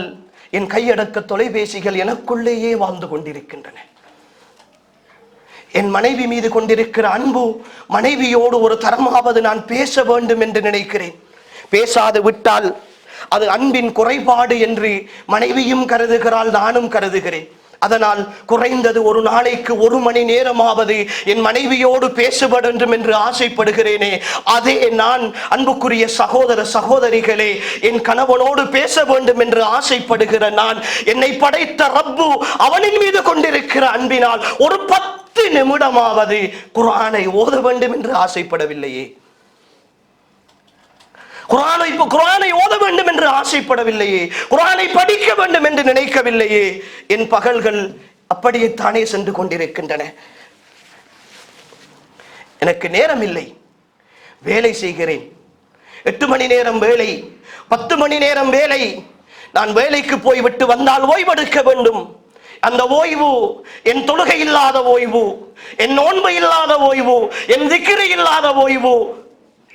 என் கையடக்க தொலைபேசிகள் எனக்குள்ளேயே வாழ்ந்து கொண்டிருக்கின்றன. என் மனைவி மீது கொண்டிருக்கிற அன்பு, மனைவியோடு ஒரு தரமாவது நான் பேச வேண்டும் என்று நினைக்கிறேன். பேசாது விட்டால் அது அன்பின் குறைபாடு என்று மனைவியும் கருதுகிறாள், நானும் கருதுகிறேன். அதனால் குறைந்தது ஒரு நாளைக்கு 1 மணி நேரமாவது என் மனைவியோடு பேச வேண்டும் என்று ஆசைப்படுகிறேனே. அதே நான் அன்புக்குரிய சகோதர சகோதரிகளே, என் கணவனோடு பேச வேண்டும் என்று ஆசைப்படுகிற நான், என்னை படைத்த ரப்பு அவனின் மீது கொண்டிருக்கிற அன்பினால் ஒரு 10 நிமிடமாவது குர்ஆனை ஓத வேண்டும் என்று ஆசைப்படவில்லையே. குர்ஆனை ஓத வேண்டும் என்று ஆசைப்படவில்லையே. குர்ஆனை படிக்க வேண்டும் என்று நினைக்கவில்லையே. என் பகல்கள் அப்படியே தானே சென்று கொண்டிருக்கின்றன. எனக்கு நேரம் இல்லை, வேலை செய்கிறேன். 8 மணி நேரம் வேலை, 10 மணி நேரம் வேலை. நான் வேலைக்கு போய்விட்டு வந்தால் ஓய்வெடுக்க வேண்டும். அந்த ஓய்வு என் தொழுகை இல்லாத ஓய்வு, என் நோன்பு இல்லாத ஓய்வு, என் திக்ர் இல்லாத ஓய்வு,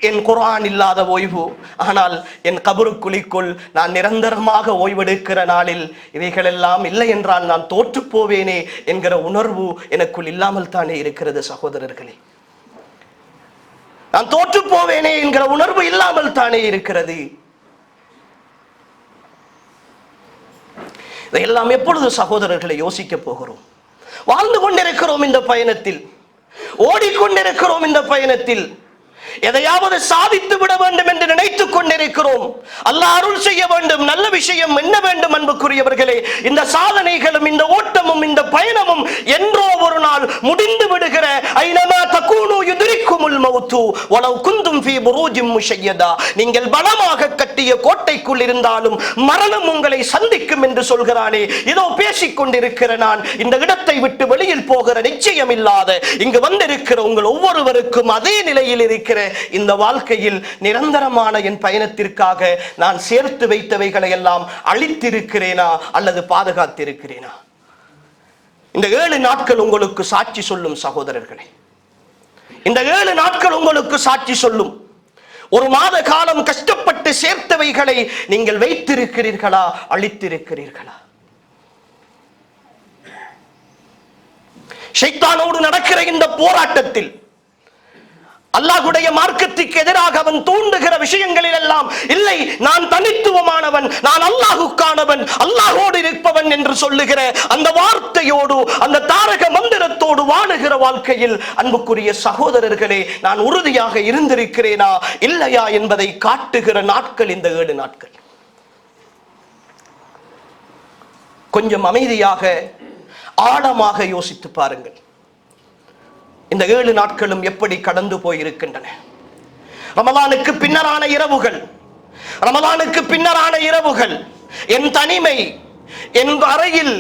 என் குர்ஆன் இல்லாத ஓய்வு. ஆனால் என் கபருக்குழிக்குள் நான் நிரந்தரமாக ஓய்வெடுக்கிற நாளில் இவைகளெல்லாம் இல்லை என்றால் நான் தோற்று போவேனே என்கிற உணர்வு எனக்குள் இல்லாமல் தானே இருக்கிறது சகோதரர்களே. நான் தோற்று போவேனே என்கிற உணர்வு இல்லாமல் தானே இருக்கிறது. இதையெல்லாம் எப்பொழுது சகோதரர்களை யோசிக்க போகிறோம்? வாழ்ந்து கொண்டிருக்கிறோம் இந்த பயணத்தில், ஓடிக்கொண்டிருக்கிறோம் இந்த பயணத்தில். எதையாவது சாதித்து விட வேண்டும் என்று நினைத்துக் கொண்டிருக்கிறோம். அல்லாஹ் அருள் செய்ய வேண்டும், நல்ல விஷயம் என்ன வேண்டும் அன்புக்குரியவர்களே. இந்த சாதனைகளும் இந்த ஓட்டமும் இந்த பயணமும் என்றோ ஒரு நாள் முடிந்து விடுகிற ஐனமா தகூனு யுத்ரிக்குமுல் மௌத், மௌத்து வலவ் குந்தும் ஃபீ புரூஜின் முஷய்யதா. நீங்கள் பலமாக கட்டிய கோட்டைக்குள் இருந்தாலும் மரணம் உங்களை சந்திக்கும் என்று சொல்கிறானே. இதோ பேசிக் கொண்டிருக்கிற நான் இந்த இடத்தை விட்டு வெளியில் போகிற நிச்சயம் இல்லாத இங்கு வந்திருக்கிற உங்கள் ஒவ்வொருவருக்கும் அதே நிலையில் இருக்கிற இந்த வாழ்க்கையில் நிரந்தரமான என் பயணத்திற்காக நான் சேர்த்து வைத்தவைகளை எல்லாம் அழித்திருக்கிறேனா அல்லது பாதுகாத்திருக்கிறேனா? இந்த 7 நாட்கள் உங்களுக்கு சாட்சி சொல்லும் சகோதரர்களே. இந்த 7 நாட்கள் உங்களுக்கு சாட்சி சொல்லும். ஒரு மாத காலம் கஷ்டப்பட்டு சேர்த்தவைகளை நீங்கள் வைத்திருக்கிறீர்களா அழித்திருக்கிறீர்களா? ஷைத்தானோடு நடக்கிற இந்த போராட்டத்தில் அல்லாஹ்வுடைய மார்க்கத்துக்கு எதிராக அவன் தூண்டுகிற விஷயங்களில் எல்லாம் இல்லை, நான் தனித்துவமானவன், நான் அல்லாஹ்வுக்கானவன், அல்லாஹ்வோடு இருப்பவன் என்று சொல்லுகிற அந்த வார்த்தையோடு அந்த தாரக மந்திரத்தோடு வாழுகிற வாழ்க்கையில் அன்புக்குரிய சகோதரர்களே, நான் உறுதியாக இருந்திருக்கிறேனா இல்லையா என்பதை காட்டுகிற நாட்கள் இந்த 7 நாட்கள். கொஞ்சம் அமைதியாக ஆழமாக யோசித்து பாருங்கள். இந்த 7 நாட்களும் எப்படி கடந்து போயிருக்கின்றன. ரமலானுக்கு பின்னரான இரவுகள், ரமலானுக்கு பின்னரான இரவுகள், என் தனிமை, என் அறையில்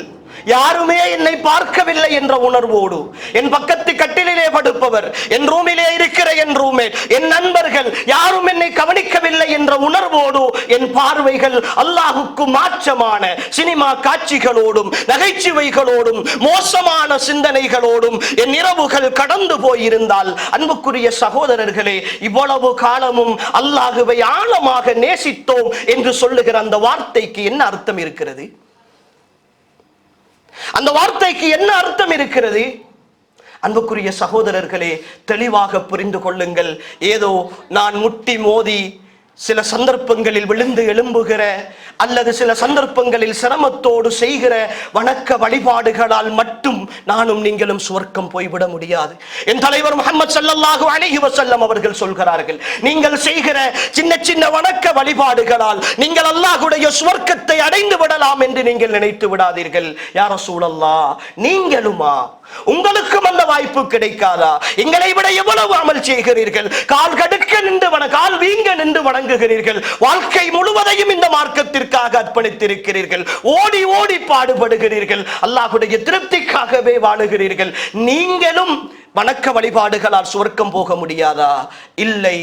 யாருமே என்னை பார்க்கவில்லை என்ற உணர்வோடு, என் பக்கத்து கட்டிலே படுப்பவர், என் ரூமிலே இருக்கிற என் ரூம்மேட், என் நண்பர்கள் யாரும் என்னை கவனிக்கவில்லை என்ற உணர்வோடு என் பார்வைகள் அல்லாஹுக்கு மாற்றமான சினிமா காட்சிகளோடும் நகைச்சுவைகளோடும் மோசமான சிந்தனைகளோடும் என் இரவுகள் கடந்து போயிருந்தால் அன்புக்குரிய சகோதரர்களே, இவ்வளவு காலமும் அல்லாஹுவை ஆழமாக நேசித்தோம் என்று சொல்லுகிற அந்த வார்த்தைக்கு என்ன அர்த்தம் இருக்கிறது? அந்த வார்த்தைக்கு என்ன அர்த்தம் இருக்கிறது? அன்புக்குரிய சகோதரர்களே, தெளிவாக புரிந்து கொள்ளுங்கள். ஏதோ நான் முட்டி மோதி சில சந்தர்ப்பங்களில் விழுந்து எழும்புகிற அல்லது சில சந்தர்ப்பங்களில் சிரமத்தோடு செய்கிற வணக்க வழிபாடுகளால் மட்டும் நானும் நீங்களும் சுவர்க்கம் போய்விட முடியாது. என் தலைவர் முஹம்மது ஸல்லல்லாஹு அலைஹி வஸல்லம் அவர்கள் சொல்கிறார்கள், நீங்கள் செய்கிற சின்ன சின்ன வணக்க வழிபாடுகளால் நீங்கள் அல்லாஹ்வுடைய சுவர்க்கத்தை அடைந்து விடலாம் என்று நீங்கள் நினைத்து விடாதீர்கள். யா ரசூலல்லாஹ், நீங்களுமா? உங்களுக்கும் அந்த வாய்ப்பு கிடைக்காதா? எங்களை விட எவ்வளவு அமல் செய்கிறீர்கள், கால் கடுக்க நின்று கால் வீங்க நின்று வணங்குகிறீர்கள், வாழ்க்கை முழுவதையும் இந்த மார்க்கத்திற்காக அர்ப்பணித்திருக்கிறீர்கள், ஓடி ஓடி பாடுபடுகிறீர்கள், அல்லாஹ்வுடைய திருப்திக்காகவே வாழுகிறீர்கள். நீங்களும் வணக்க வழிபாடுகளால் சுவர்க்கம் போக முடியாதா? இல்லை.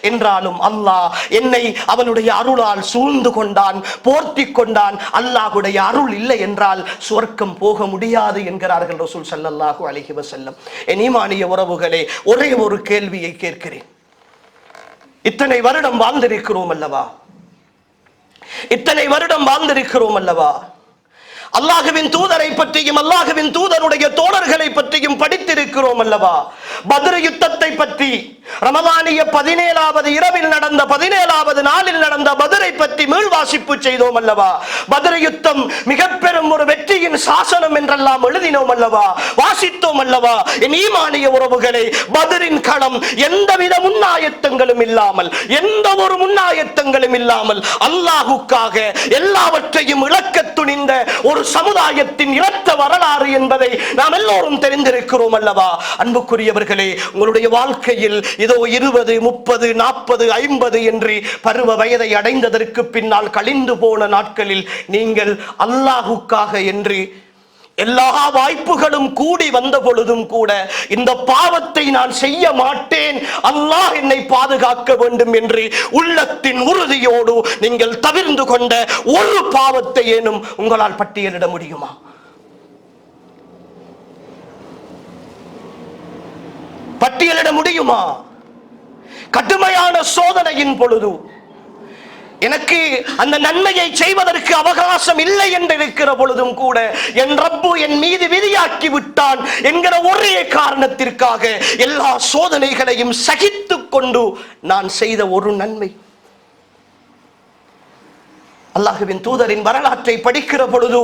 என்றாலும் அல்லாஹ் என்னை அவனுடைய அருளால் சூழ்ந்து கொண்டான், போர்த்தி கொண்டான். அல்லாஹ்வுடைய அருள் இல்லை என்றால் சுவர்க்கம் போக முடியாது என்கிறார்கள் ரசூல் ஸல்லல்லாஹு அலைஹி வஸல்லம். என் ஈமானிய உறவுகளே, ஒரே ஒரு கேள்வியை கேட்கிறேன். இத்தனை வருடம் வாழ்ந்திருக்கிறோம் அல்லவா? இத்தனை வருடம் வாழ்ந்திருக்கிறோம் அல்லவா? அல்லாஹ்வின் தூதரை பற்றியும் அல்லாஹ்வின் தூதருடைய தோழர்களை பற்றியும் படித்திருக்கிறோம் அல்லவா? பத்ர் யுத்தத்தை பற்றி, ரமலானிய 17வது இரவில் நடந்த 17வது நாளில் நடந்த பத்ரை பற்றி மீள்வாசிப்பு செய்தோம் அல்லவா? பத்ர் யுத்தம் மிக பெரும் ஒரு வெற்றியின் சாசனம் என்றெல்லாம் எழுதினோம் அல்லவா? வாசித்தோம் அல்லவா? என் ஈமானிய உறவுகளே, பத்ரின் களம் எந்தவித முன்னாயத்தங்களும் இல்லாமல், எந்த ஒரு முன்னாயத்தங்களும் இல்லாமல் அல்லாஹுக்காக எல்லாவற்றையும் இழக்க துணிந்த ஒரு சமுதாயத்தின் இரத்த வரலாறு என்பதை நாம் எல்லோரும் தெரிந்திருக்கிறோம் அல்லவா? அன்புக்குரியவர்களே, உங்களுடைய வாழ்க்கையில் இதோ 20, 30, 40, 50 என்று பருவ வயதை அடைந்ததற்கு பின்னால் கழிந்து போன நாட்களில் நீங்கள் அல்லாஹுக்காக என்று எல்லா வாய்ப்புகளும் கூடி வந்த பொழுதும் கூட இந்த பாவத்தை நான் செய்ய மாட்டேன், அல்லாஹ் என்னை பாதுகாக்க வேண்டும் என்று உள்ளத்தின் உறுதியோடு நீங்கள் தவிர்ந்து கொண்ட ஒரு பாவத்தை ஏனும் உங்களால் பட்டியலிட முடியுமா? பட்டியலிட முடியுமா? கடுமையான சோதனையின் பொழுது எனக்கு அந்த நன்மையை செய்வதற்கு அவகாசம் இல்லை என்று இருக்கிற பொழுதும் கூட என் ரப்பு என் மீது விதியாக்கி விட்டான் என்கிற ஒரே காரணத்திற்காக எல்லா சோதனைகளையும் சகித்துக் கொண்டு நான் செய்த ஒரு நன்மை. அல்லாஹ்வின் தூதரின் வரலாற்றை படிக்கிற பொழுது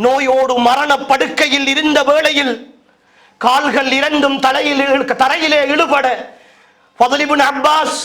நோயோடு மரண படுக்கையில் இருந்த வேளையில் கால்கள் இரண்டும் தரையிலே இழுபட ஃபத்ல் இப்னு அப்பாஸ்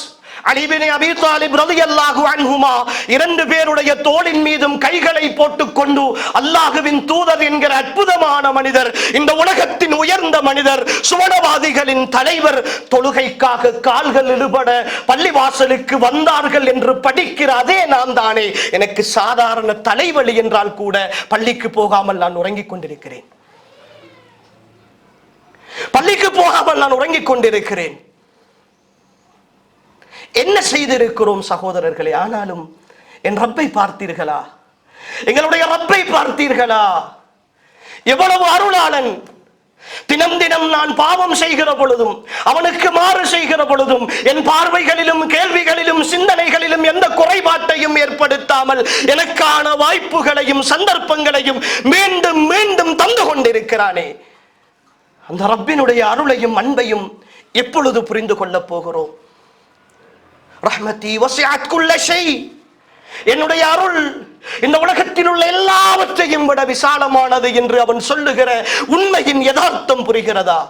அலி இப்னு அபீ தாலிப் ரலியல்லாஹு அன்ஹுமா இரண்டு பேருடைய தோளின் மீதும் கைகளை போட்டுக்கொண்டு அல்லாஹ்வின் தூதர் என்கிற அற்புதமான மனிதர், இந்த உலகத்தின் உயர்ந்த மனிதர், சுவனவாதிகளின் தலைவர், தொழுகைக்காக கால்கள் இடுபட பள்ளிவாசலுக்கு வந்தார்கள் என்று படிக்கிற அதே நான் தானே எனக்கு சாதாரண தலைவலி என்றால் கூட பள்ளிக்கு போகாமல் நான் உறங்கிக் கொண்டிருக்கிறேன். பள்ளிக்கு போகாமல் நான் உறங்கிக் கொண்டிருக்கிறேன். என்ன செய்திருக்கிறோம் சகோதரர்களே? ஆனாலும் என் ரப்பை பார்த்தீர்களா? எங்களுடைய ரப்பை பார்த்தீர்களா? எவ்வளவு அருளாளன்! தினம் தினம் நான் பாவம் செய்கிற பொழுதும் அவனுக்கு மாறு செய்கிற பொழுதும் என் பார்வைகளிலும் கேள்விகளிலும் சிந்தனைகளிலும் எந்த குறைபாட்டையும் ஏற்படுத்தாமல் எனக்கான வாய்ப்புகளையும் சந்தர்ப்பங்களையும் மீண்டும் மீண்டும் தந்து கொண்டிருக்கிறானே, அந்த ரப்பினுடைய அருளையும் அன்பையும் எப்பொழுது புரிந்து கொள்ளப் போகிறோம்? ரஹ்மதி வஸிஅத் குல்ல ஷை, என்னுடைய அருள் இந்த உலகத்தில் உள்ள எல்லாவற்றையும் விட விசாலமானது என்று அவன் சொல்லுகிற உண்மையின் யதார்த்தம் புரிகிறதா?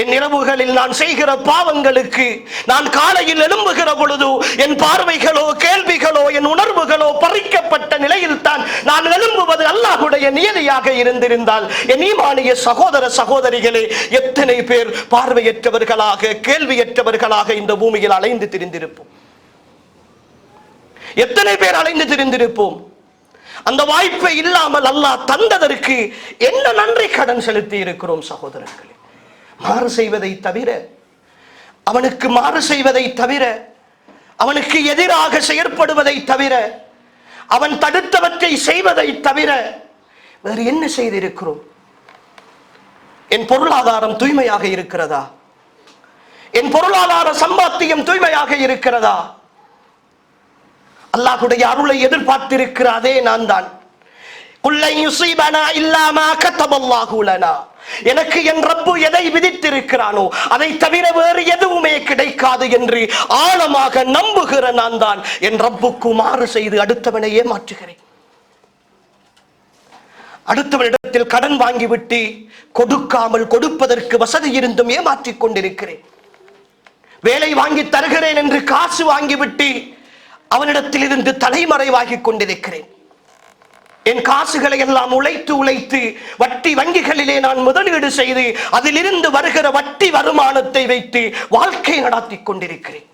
என் இரவுகளில் நான் செய்கிற பாவங்களுக்கு நான் காலையில் எழும்புகிற பொழுது என் பார்வைகளோ கேள்விகளோ என் உணர்வுகளோ பறிக்கப்பட்ட நிலையில் தான் நான் எழும்புவது அல்லாஹ்வுடைய நியதியாக இருந்திருந்தால் என் ஈமானிய சகோதர சகோதரிகளே, எத்தனை பேர் பார்வையற்றவர்களாக கேள்வியற்றவர்களாக இந்த பூமியில் அலைந்து திரிந்திருப்போம்? எத்தனை பேர் அலைந்து திரிந்திருப்போம்? அந்த வாய்ப்பை இல்லாமல் அல்லாஹ் தந்ததற்கு என்ன நன்றி கடன் செலுத்தி இருக்கிறோம் சகோதரர்களே? மாறு செய்வதை தவிர, அவனுக்கு மாறு செய்வதை தவிர, அவனுக்கு எதிராக செயற்படுவதை தவிர, அவன் தடுத்தவற்றை செய்வதை தவிர வேறு என்ன செய்திருக்கிறோம்? என் பொருளாதாரம் தூய்மையாக இருக்கிறதா? என் பொருளாதார சம்பாத்தியம் தூய்மையாக இருக்கிறதா? அல்லாஹ்வுடைய அருளை எதிர்பார்த்திருக்கிற அதே நான் தான். குல்லை யுஸீபனா இல்லா மா கதபல்லாஹு லனா, எனக்கு என் ரப்பு எதை விதித்திருக்கிறானோ அதை தவிர வேறு எதுவுமே கிடைக்காது என்று ஆழமாக நம்புகிற நான் தான் என் ரப்புக்கு மாறு செய்து அடுத்தவனை ஏமாற்றுகிறேன். அடுத்தவனிடத்தில் கடன் வாங்கிவிட்டு கொடுக்காமல் கொடுப்பதற்கு வசதி இருந்தும் ஏமாற்றிக் கொண்டிருக்கிறேன். வேலை வாங்கி தருகிறேன் என்று காசு வாங்கிவிட்டு அவனிடத்தில் இருந்து தலைமறைவாகிக் கொண்டிருக்கிறேன். என் காசுகளை எல்லாம் உழைத்து உழைத்து வட்டி வங்கிகளிலே நான் முதலீடு செய்து அதிலிருந்து வருகிற வட்டி வருமானத்தை வைத்து வாழ்க்கை நடத்தி கொண்டிருக்கிறேன்.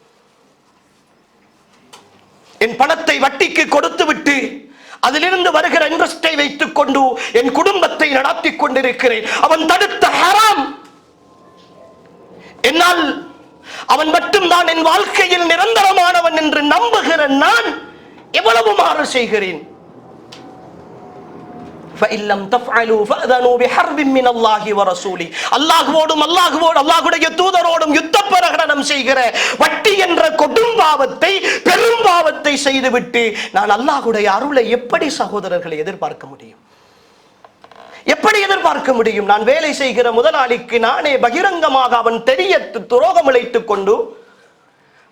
என் பணத்தை வட்டிக்கு கொடுத்து விட்டு அதிலிருந்து வருகிற இன்ட்ரெஸ்டை வைத்துக் கொண்டு என் குடும்பத்தை நடத்தி கொண்டிருக்கிறேன். அவன் தடுத்த ஹராம் என்னால் அவன் மட்டும்தான் என் வாழ்க்கையில் நிரந்தரமானவன் என்று நம்புகிற நான் எவ்வளவு மாறு செய்கிறேன்? அல்லாஹ்வுடைய தூதரோடும் யுத்த பிரகடனம் செய்கிற வட்டி என்ற கொடும்பாவத்தை பெரும்பாவத்தை செய்துவிட்டு நான் அல்லாஹ்வுடைய அருளை எப்படி சகோதரர்களை எதிர்பார்க்க முடியும்? எப்படி எதிர்பார்க்க முடியும்? நான் வேலை செய்கிற முதலாளிக்கு நானே பகிரங்கமாக அவன் தெரிய துரோகம் இழைத்துக் கொண்டு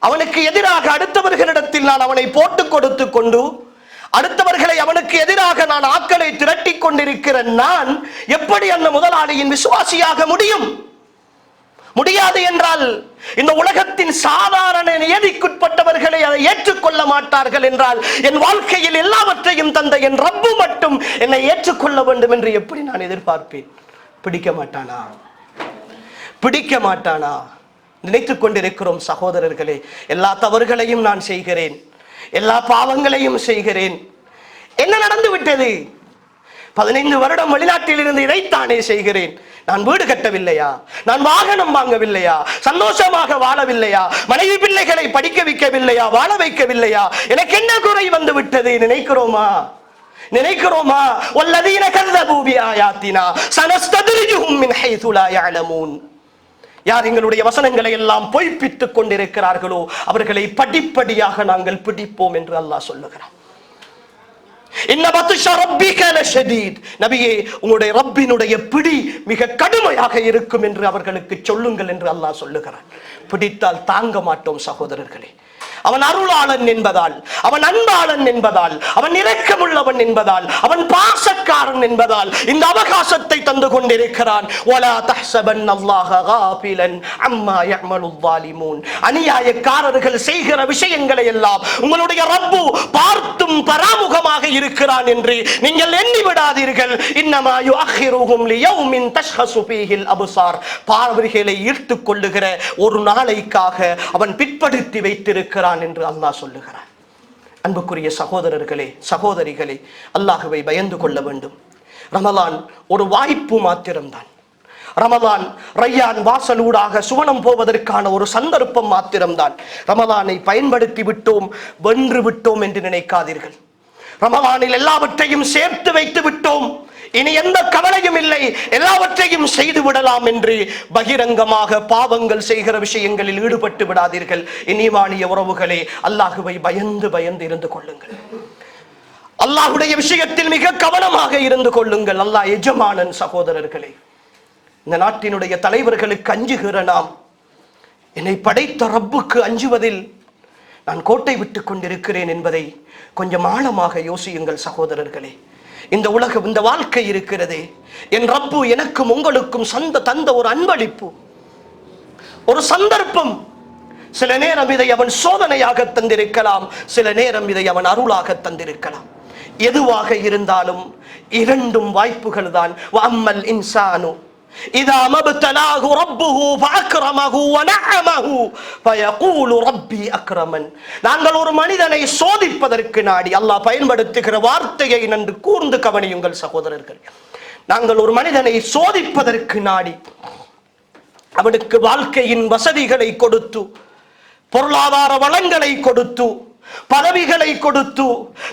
அவனுக்கு எதிராக அடுத்தவர்களிடத்தில் நான் அவனை போட்டுக் கொடுத்து கொண்டு அடுத்தவர்களை அவனுக்கு எதிராக நான் ஆட்களை திரட்டி கொண்டிருக்கிற நான் எப்படி அந்த முதலாளியின் விசுவாசியாக முடியும்? முடியாது என்றால் இந்த உலகத்தின் சாதாரண நியதிக்குட்பட்டவர்களை அதை ஏற்றுக்கொள்ள மாட்டார்கள் என்றால் என் வாழ்க்கையில் எல்லாவற்றையும் தந்த என் ரப்பு மட்டும் என்னை ஏற்றுக்கொள்ள வேண்டும் என்று எப்படி நான் எதிர்பார்ப்பேன்? பிடிக்க மாட்டானா? பிடிக்க மாட்டானா? நினைத்துக் கொண்டிருக்கிறோம் சகோதரர்களே. எல்லா தவறுகளையும் நான் செய்கிறேன், எல்லா பாவங்களையும் செய்கிறேன். என்ன நடந்து விட்டது? 15 வருடம் வெளிநாட்டில் இருந்து இதைத்தானே செய்கிறேன். நான் வீடு கட்டவில்லையா? நான் வாகனம் வாங்கவில்லையா? சந்தோஷமாக வாழவில்லையா? மனைவி பிள்ளைகளை படிக்க வைக்கவில்லையா? வாழ வைக்கவில்லையா? எனக்கு என்ன குறை வந்து விட்டது? நினைக்கிறோமா? நினைக்கிறோமா? வல்லதீன கذبوا بآياتنا سنستدرجهم من حيث لا يعلمون. யார் எங்களுடைய வசனங்களை எல்லாம் பொய்ப்பித்துக் கொண்டிருக்கிறார்களோ அவர்களை படிப்படியாக நாங்கள் பிடிப்போம் என்று அல்லாஹ் சொல்லுகிறார். இன்ன பத்ஷ ரப்பிக லஷதீத், நபியே உங்களுடைய ரப்பினுடைய பிடி மிக கடுமையாக இருக்கும் என்று அவர்களுக்கு சொல்லுங்கள் என்று அல்லாஹ் சொல்லுகிறார். பிடித்தால் தாங்க மாட்டோம் சகோதரர்களே. அவன் அருளாளன் என்பதால், அவன் அன்பாளன் என்பதால், அவன் இரக்கமுள்ளவன் என்பதால், அவன் பாசக்காரன் என்பதால் இந்த அவகாசத்தை தந்து கொண்டிருக்கிறான். வலா தஹ்ஸபன்னல்லாஹ காஃபிலன் அம்மா யஅமலுல் ஸாலிமூன். அநியாயக்காரர்கள் செய்கிற விஷயங்களை எல்லாம் உங்களுடைய ரப்பு பார்த்தும் பராமுகமாக இருக்கிறான் என்று நீங்கள் எண்ணி விடாதீர்கள். இன்னமா யுஅখিরুஹும் லியௌமின் தஷ்ஹஸு ஃபீஹில் அப்சார். பார்வைகளை ஈர்த்துக் கொள்ளுகிற ஒரு நாளைக்காக அவன் பிற்படுத்தி வைத்திருக்கிறான் என்று அல்லாஹ் சொல்லுகிறான். அன்புக்குரிய சகோதரர்களே, சகோதரிகளே, அல்லாஹ்வை பயந்து கொள்ள வேண்டும். ரமலான் ஒரு வாய்ப்பு மாத்திரம்தான். ரமலான் ரய்யான் வாசலூடாக சுவனம் போவதற்கான ஒரு சந்தர்ப்பம் மாத்திரம்தான். ரமலானை பயன்படுத்தி விட்டோம், வென்று விட்டோம் என்று நினைக்காதீர்கள். ரமலானில் எல்லாவற்றையும் சேர்த்து வைத்து விட்டோம், இனி எந்த கவலையும் இல்லை, எல்லாவற்றையும் செய்து விடலாம் என்று பகிரங்கமாக பாவங்கள் செய்கிற விஷயங்களில் ஈடுபட்டு விடாதீர்கள். இனிவானிய உறவுகளே, அல்லாஹுவை பயந்து பயந்து இருந்து கொள்ளுங்கள். அல்லாஹுடைய விஷயத்தில் மிக கவனமாக இருந்து கொள்ளுங்கள். அல்லாஹ் எஜமானன். சகோதரர்களே, இந்த நாட்டினுடைய தலைவர்களுக்கு அஞ்சுகிற நாம் என்னை படைத்த ரப்புக்கு அஞ்சுவதில் நான் கோட்டை விட்டுக் கொண்டிருக்கிறேன் என்பதை கொஞ்சம் ஆழமாக யோசியுங்கள் சகோதரர்களே. இந்த உலகம், இந்த வாழ்க்கை இருக்கிறதே, என் ரப்பு எனக்கும் உங்களுக்கும் தந்த ஒரு அன்பளிப்பு, ஒரு சந்தர்ப்பம். சில நேரம் இதை அவன் சோதனையாக தந்திருக்கலாம், சில நேரம் இதை அவன் அருளாக தந்திருக்கலாம். எதுவாக இருந்தாலும் இரண்டும் வாய்ப்புகள் தான். வஅம்மல் இன்சானு இதா மப்தலாஹு ரப்புஹு ஃபஅக்ரமஹு வநஅமஹு ஃபயகூலு ரப்பி அக்ரமன். நாங்கள் ஒரு மனிதனை சோதிப்பதற்கு நாடி, அல்லாஹ் பயன்படுத்துகிற வார்த்தையை நன்கு கூர்ந்து கவனியுங்கள் சகோதரர்கள். நாங்கள் ஒரு மனிதனை சோதிப்பதற்கு நாடி அவனுக்கு வாழ்க்கையின் வசதிகளை கொடுத்து, பொருளாதார வளங்களை கொடுத்து, பதவிகளை கொடுத்து,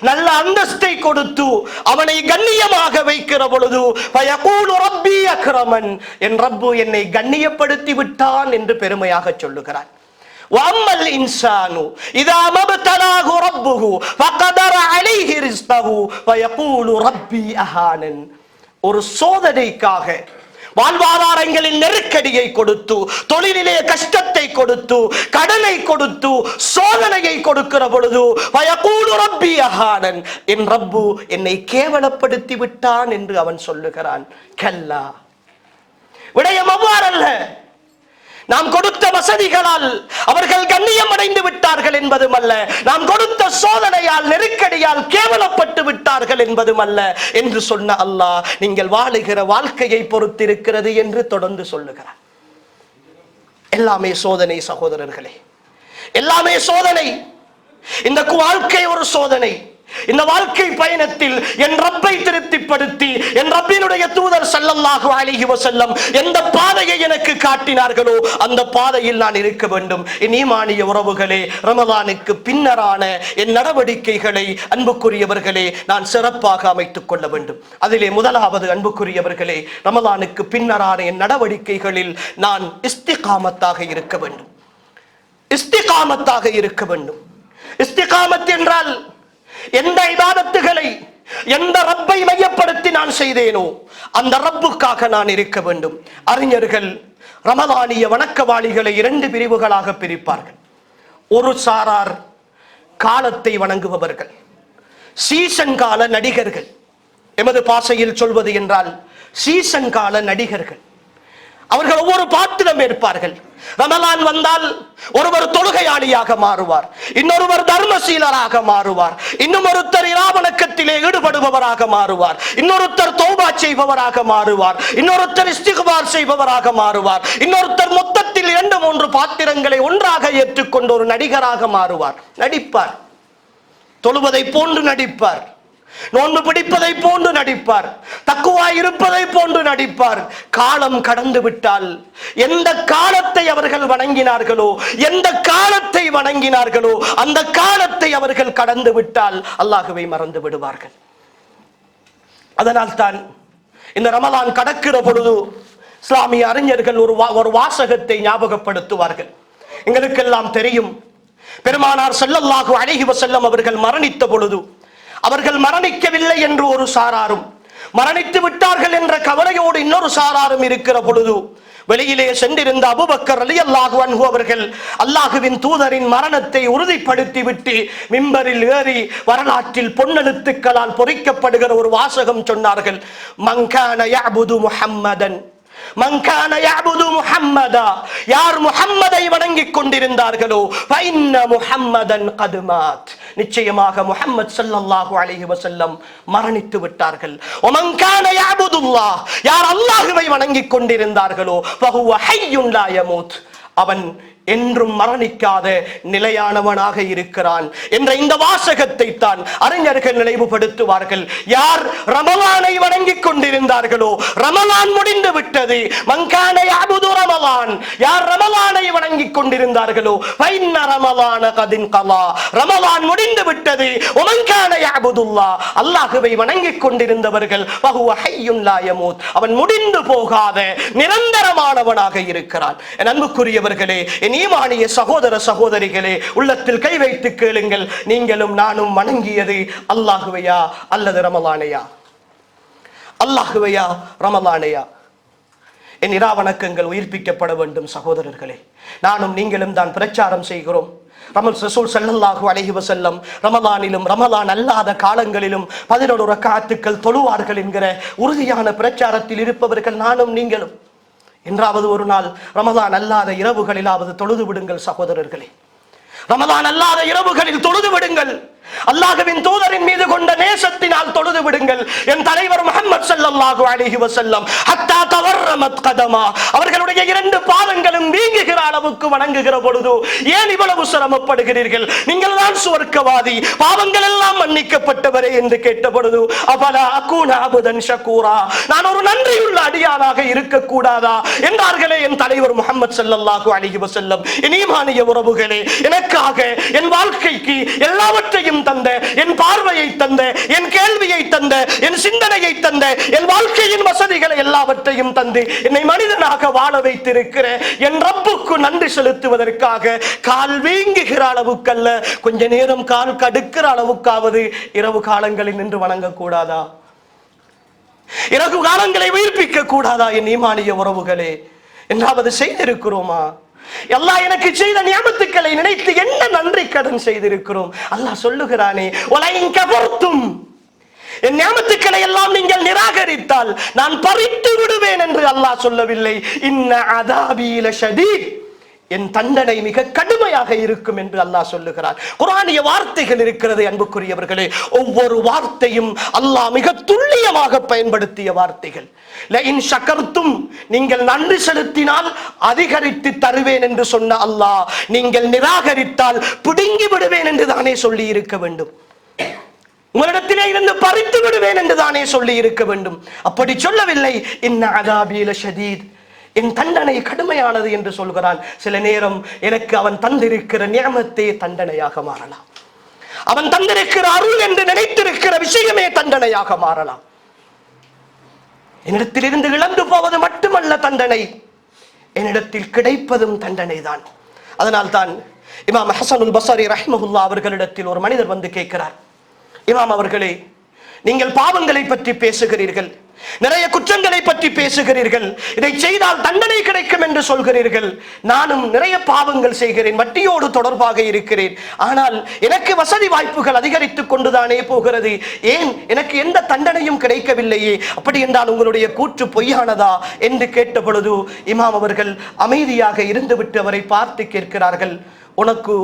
நல்ல அந்தஸ்தை கொடுத்து அவனை கண்ணியமாக வைக்கிற பொழுது ஃபயகூலு ரப்பி அக்ரமன், என் ரப்பு என்னை கண்ணியப்படுத்தி விட்டான் என்று பெருமையாக சொல்லுகிறான். வஅம்மல் இன்சானு இதா மப்தலாஹு ரப்புஹு ஃபகதர அலைஹி ரிஸ்கஹு ஃபயகூலு ரப்பி அஹானன். ஒரு சோதனைக்காக வாழ்வாதாரங்களில் நெருக்கடியை கொடுத்து, தொழிலிலே கஷ்டத்தை கொடுத்து, கடனை கொடுத்து, சோதனையை கொடுக்கிற பொழுது ஃபயகூலு ரப்பி அஹானன், என் ரப்பு என்னை கேவலப்படுத்தி விட்டான் என்று அவன் சொல்லுகிறான். கல்லா, விடயம் அவ்வாறல்ல. நாம் கொடுத்த வசதிகளால் அவர்கள் கண்ணியம் அடைந்து விட்டார்கள் என்பதும் அல்ல, நாம் கொடுத்த சோதனையால் நெருக்கடியால் கேவலப்பட்டு விட்டார்கள் என்பதும் அல்ல என்று சொன்ன அல்லாஹ் நீங்கள் வாழுகிற வாழ்க்கையை பொறுத்திருக்கிறது என்று தொடர்ந்து சொல்லுகிறார். எல்லாமே சோதனை சகோதரர்களே, எல்லாமே சோதனை. இந்த வாழ்க்கை ஒரு சோதனை. இந்த வாழ்க்கை பயணத்தில் என் ரப்பை திருப்திப்படுத்தி, என் ரப்பினுடைய தூதர் ஸல்லல்லாஹு அலைஹி வஸல்லம் எந்த பாதையை எனக்கு காட்டினார்களோ அந்த பாதையில் நான் இருக்க வேண்டும். என் ஈமானிய உறவுகளே, ரமலானுக்கு பின்னரான என் நடவடிக்கைகளை அன்புக்குரியவர்களே நான் சிறப்பாக அமைத்துக் கொள்ள வேண்டும். அதிலே முதலாவது அன்புக்குரியவர்களே, ரமலானுக்கு பின்னரான என் நடவடிக்கைகளில் நான் இஸ்திகாமத்தாக இருக்க வேண்டும். இஸ்திகாமத்தாக இருக்க வேண்டும். இஸ்திகாமத் என்றால் எந்த இபாதத்துகளை எந்த ரப்பை மையப்படுத்தி நான் செய்தேனோ அந்த ரப்புக்காக நான் இருக்க வேண்டும். அறிஞர்கள் ரமலானிய வணக்கவாளிகளை இரண்டு பிரிவுகளாக பிரிப்பார்கள். ஒரு சாரார் காலத்தை வணங்குபவர்கள், சீசன் கால நடிகர்கள். எமது பாஷையில் சொல்வது என்றால் சீசன் கால நடிகர்கள். அவர்கள் ஒவ்வொரு பாத்திரம் ஏற்பார்கள். ரமலான் வந்தால் ஒருவர் தொழுகையாளியாக மாறுவார், இன்னொருவர் தர்மசீலராக மாறுவார், இன்னும் ஒருத்தர் இராவணக்கத்திலே ஈடுபடுபவராக மாறுவார், இன்னொருத்தர் தௌபா செய்பவராக மாறுவார், இன்னொருத்தர் இஸ்திக்பார் செய்பவராக மாறுவார், இன்னொருத்தர் மொத்தத்தில் 2-3 பாத்திரங்களை ஒன்றாக ஏற்றுக்கொண்டு ஒரு நடிகராக மாறுவார். நடிப்பார், தொழுவதை போன்று நடிப்பார், நோன்பு பிடிப்பதை போன்று நடிப்பார், தக்குவா இருப்பதை போன்று நடிப்பார். காலம் கடந்து விட்டால் எந்த காலத்தை அவர்கள் வணங்கினார்களோ, எந்த காலத்தை வணங்கினார்களோ அந்த காலத்தை அவர்கள் கடந்து விட்டால் அல்லாஹ்வை மறந்து விடுவார்கள். அதனால் தான் இந்த ரமலான் கடக்கிற பொழுது இஸ்லாமிய அறிஞர்கள் ஒரு வாசகத்தை ஞாபகப்படுத்துவார்கள். எங்களுக்கெல்லாம் தெரியும், பெருமானார் ஸல்லல்லாஹு அலைஹி வஸல்லம் அவர்கள் மரணித்த பொழுது அவர்கள் மரணிக்கவில்லை என்று ஒரு சாராரும், மரணித்து விட்டார்கள் என்ற கவலையோடு இன்னொரு சாராரும் இருக்கிற பொழுது வெளியிலே சென்றிருந்த அபூபக்கர் ரலியல்லாஹு அன்ஹு அவர்கள் அல்லாஹுவின் தூதரின் மரணத்தை உறுதிப்படுத்தி விட்டு மிம்பரில் ஏறி வரலாற்றில் பொன்னெழுத்துக்களால் பொறிக்கப்படுகிற ஒரு வாசகம் சொன்னார்கள். மங்கான யஅபுது முஹம்மதன், மங்கான யஅபுது முஹம்மதா, யார் முஹம்மதை வணங்கிக் கொண்டிருந்தார்களோ ஃபைன்ன முஹம்மதன் கத் மாத், நிச்சயமாக முஹம்மது ஸல்லல்லாஹு அலைஹி வஸல்லம் மரணித்து விட்டார்கள். வமங்கான யஅபுதுல்லாஹ், யார் அல்லாஹ்வை வணங்கிக் கொண்டிருந்தார்களோ ஃபஹுவ ஹய்யுன் லா யமூத், அவன் என்றும் மரணிக்காத நிலையானவனாக இருக்கிறான் என்ற இந்த வாசகத்தை தான் அறிஞர்கள் நினைவுபடுத்துவார்கள். யார் ரமலானை வணங்கிக் கொண்டிருந்தார்களோ ரமலான் முடிந்து விட்டது. மங்கான யஅபுது ரமலான், யார் ரமலானை வணங்கிக் கொண்டிருந்தார்களோ ஃபைன்ன ரமலான கத் இன்கலா, ரமலான் முடிந்து விட்டது. வமங்கான யஅபுதுல்லாஹ், அல்லாஹ்வை வணங்கிக் கொண்டிருந்தவர்கள் ஃபஹுவ ஹய்யுன் லா யமூத், அவன் முடிந்து போகாத நிரந்தரமானவனாக இருக்கிறான். என் அன்புக்குரியவர்களே, என் ஈமானிய சகோதர சகோதரிகளே, உள்ளத்தில் கை வைத்து கேளுங்கள், நீங்களும் நானும் வணங்கியது அல்லாஹ்வையா அல்லது ரமலானையா? அல்லாஹ்வையா ரமலானையா? என் இரா வணக்கங்கள் உயிர்ப்பிக்கப்பட வேண்டும் சகோதரர்களே. நானும் நீங்களும் தான் பிரச்சாரம் செய்கிறோம். ரசூல் ஸல்லல்லாஹு அலைஹி வஸல்லம் ரமலானிலும் ரமலான் அல்லாத காலங்களிலும் 11 ரக்காத்துக்கள் தொழுவார்கள் என்கிற உறுதியான பிரச்சாரத்தில் இருப்பவர்கள் நானும் நீங்களும். என்றாவது ஒரு நாள் ரமலான் அல்லாத இரவுகளிலாவது தொழுது விடுங்கள் சகோதரர்களே. ரமலான் அல்லாத இரவுகளில் தொழுது விடுங்கள். அல்லாஹ்வின் தூதரின் மீது கொண்ட நேசத்தினால் தொழுது விடுங்கள். என் தலைவர் முஹம்மது ஸல்லல்லாஹு அலைஹி வஸல்லம் ஹத்தா தவர்ரமத் கதமா, அவர்களுடைய 2 பாதங்களும் வீங்குகிற அளவுக்கு வணங்குகிற பொழுது ஏன் இவ்வளவு சிரமப்படுகிறீர்கள்? நீங்கள் தான் சுவர்க்கவாதி, பாவங்கள் எல்லாம் மன்னிக்கப்பட்டவரே என்று கேட்ட பொழுது அபலா அகூன அபுதன் ஷகூரா, நான் ஒரு நன்றியுள்ள அடியானாக இருக்க கூடாதா என்றார்களே என் தலைவர் முஹம்மது ஸல்லல்லாஹு அலைஹி வஸல்லம். என் ஈமானிய உறவுகளே, எனக்காக என் வாழ்க்கைக்கு எல்லாவற்றையும் தந்த, என் பார்வையை தந்த, என் கேள்வியை தந்த, என் சிந்தனையை தந்த, என் வாழ்க்கையின் வசதிகளை எல்லாவற்றையும் தந்து என்னை மனிதனாக வாழ வைத்திருக்கிற என் ரப்புக்கு நன்றி செலுத்துவதற்காக கால் வீங்குகிற அளவுக்கல்ல, கொஞ்ச நேரம் கால் கடுக்கிற அளவுக்காவது இரவு காலங்களில் நின்று வணங்க கூடாதா? இரவு காலங்களை உயிர்ப்பிக்க கூடாதா? என் ஈமானிய உறவுகளே, என்றாவது செய்திருக்கிறோமா? அல்லாஹ் எனக்கு செய்த நியமத்துக்களை நினைத்து என்ன நன்றி கடன் செய்திருக்கிறோம்? அல்லாஹ் சொல்லுகிறானே, வலைன் கஃபர்தும், என் நியமத்துக்களை எல்லாம் நீங்கள் நிராகரித்தால் நான் பறித்து விடுவேன் என்று அல்லாஹ் சொல்லவில்லை. இன்ன அதாபி லஷதீத், என் தண்டனை மிக கடுமையாக இருக்கும் என்று அல்லாஹ் சொல்லுகிறார். குர்ஆனிய வார்த்தைகள் இருக்கிறது அன்புக்குரியவர்களே, ஒவ்வொரு வார்த்தையும் அல்லாஹ் மிக துல்லியமாக பயன்படுத்திய வார்த்தைகள். லஇன் ஷகர்தும், நீங்கள் நன்றி செலுத்தினால் அதிகரித்து தருவேன் என்று சொன்ன அல்லாஹ், நீங்கள் நிராகரித்தால் பிடுங்கி விடுவேன் என்று தானே சொல்லி இருக்க வேண்டும். உங்களிடத்திலே இருந்து பறித்து விடுவேன் என்று தானே சொல்லி இருக்க வேண்டும். அப்படி சொல்லவில்லை. இன்ன அதாபி லஷதீத், என் தண்டனை கடுமையானது என்று சொல்கிறான். சில நேரம் எனக்கு அவன் தந்திருக்கிற நியமத்தே தண்டனையாக மாறலாம். அவன் தந்திருக்கிற அருள் என்று நினைத்திருக்கிற விஷயமே தண்டனையாக மாறலாம். என்னிடத்தில் இருந்து இழந்து போவது மட்டுமல்ல தண்டனை, என்னிடத்தில் கிடைப்பதும் தண்டனை தான். அதனால் தான் இமாம் ஹஸனுல் பஸரி ரஹ்மஹுல்லாஹ் அவர்களிடத்தில் ஒரு மனிதர் வந்து கேட்கிறார், இமாம் அவர்களே, நீங்கள் பாவங்களை பற்றி பேசுகிறீர்கள், நிறைய குற்றங்களை பற்றி பேசுகிறீர்கள், இதை செய்தால் தண்டனை கிடைக்கும் என்று சொல்கிறீர்கள். நானும் நிறைய பாவங்கள் செய்கிறேன், வட்டியோடு தொடர்பாக இருக்கிறேன், ஆனால் எனக்கு வசதி வாய்ப்புகள் அதிகரித்துக் கொண்டுதானே போகிறது, ஏன் எனக்கு எந்த தண்டனையும் கிடைக்கவில்லையே, அப்படி என்றால் உங்களுடைய கூற்று பொய்யானதா என்று கேட்ட பொழுது இமாம் அவர்கள் அமைதியாக இருந்துவிட்டு அவரை பார்த்து கேட்கிறார்கள், உனக்கு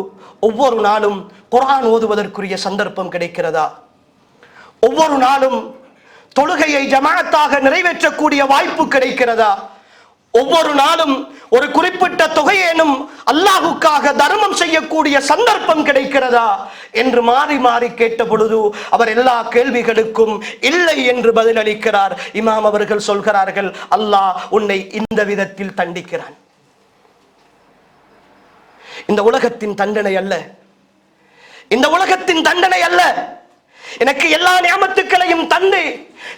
ஒவ்வொரு நாளும் குர்ஆன் ஓதுவதற்குரிய சந்தர்ப்பம் கிடைக்கிறதா? ஒவ்வொரு நாளும் தொழுகையை ஜமாஅத்தாக நிறைவேற்றக்கூடிய வாய்ப்பு கிடைக்கிறதா? ஒவ்வொரு நாளும் ஒரு குறிப்பிட்ட தொகையேனும் அல்லாஹ்வுக்காக தர்மம் செய்யக்கூடிய சந்தர்ப்பம் கிடைக்கிறதா என்று மாறி மாறி கேட்ட பொழுது அவர் எல்லா கேள்விகளுக்கும் இல்லை என்று பதிலளிக்கிறார். இமாம் அவர்கள் சொல்கிறார்கள், அல்லாஹ் உன்னை இந்த விதத்தில் தண்டிக்கிறான். இந்த உலகத்தின் தண்டனை அல்ல, இந்த உலகத்தின் தண்டனை அல்ல. எனக்கு எல்லா நியமத்துக்களையும் தந்து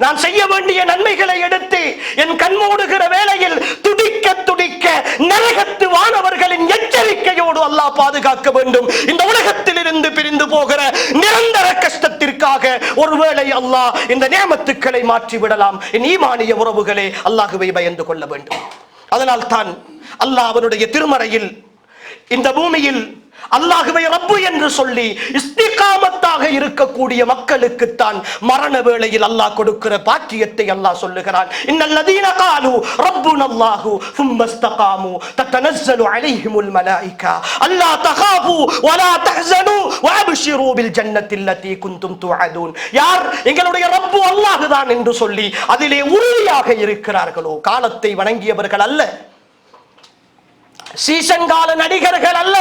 நான் செய்ய வேண்டிய நன்மைகளை எடுத்து என் கண்மூடுகிற வேளையில் துடிக்க துடிக்க நரகத்து வானவர்களின் எச்சரிக்கையோடு அல்லாஹ் பாதுகாக்க வேண்டும். இந்த உலகத்தில் இருந்து பிரிந்து போகிற நிரந்தர கஷ்டத்திற்கு நியமத்துக்காக ஒருவேளை அல்லாஹ் இந்த நியமத்துக்களை மாற்றி விடலாம். என் ஈமானிய உறவுகளே, அல்லாஹ்வை பயந்து கொள்ள வேண்டும். அதனால் தான் அல்லாஹ் அவருடைய திருமறையில் இந்த பூமியில் அல்லாஹ்வை ரப்பு என்று சொல்லி இஸ்திகாமத்தாக இருக்கக்கூடிய மக்களுக்கு தான் மரண வேளையில் அல்லாஹ் கொடுக்கிற பாக்கியத்தை அல்லாஹ் சொல்லுகிறான். இன்னல்லதீன காலு ரப்புனல்லாஹு சும்ம இஸ்தகாமு தத்தனஸ்ஸலு அலைஹிமுல் மலாயிகா அல்லா தகாஃபு வலா தஹ்ஸனு வஅப்ஷிரு பில் ஜன்னத்தி அல்லதி குன்தும் துஅதூன். யார் எங்களுடைய ரப்பு அல்லாஹ் தான் என்று சொல்லி அதிலே உறுதியாக இருக்கிறார்களோ, காலத்தை வணங்கியவர்கள் அல்ல, சீசன் கால நடிகர்கள் அல்ல,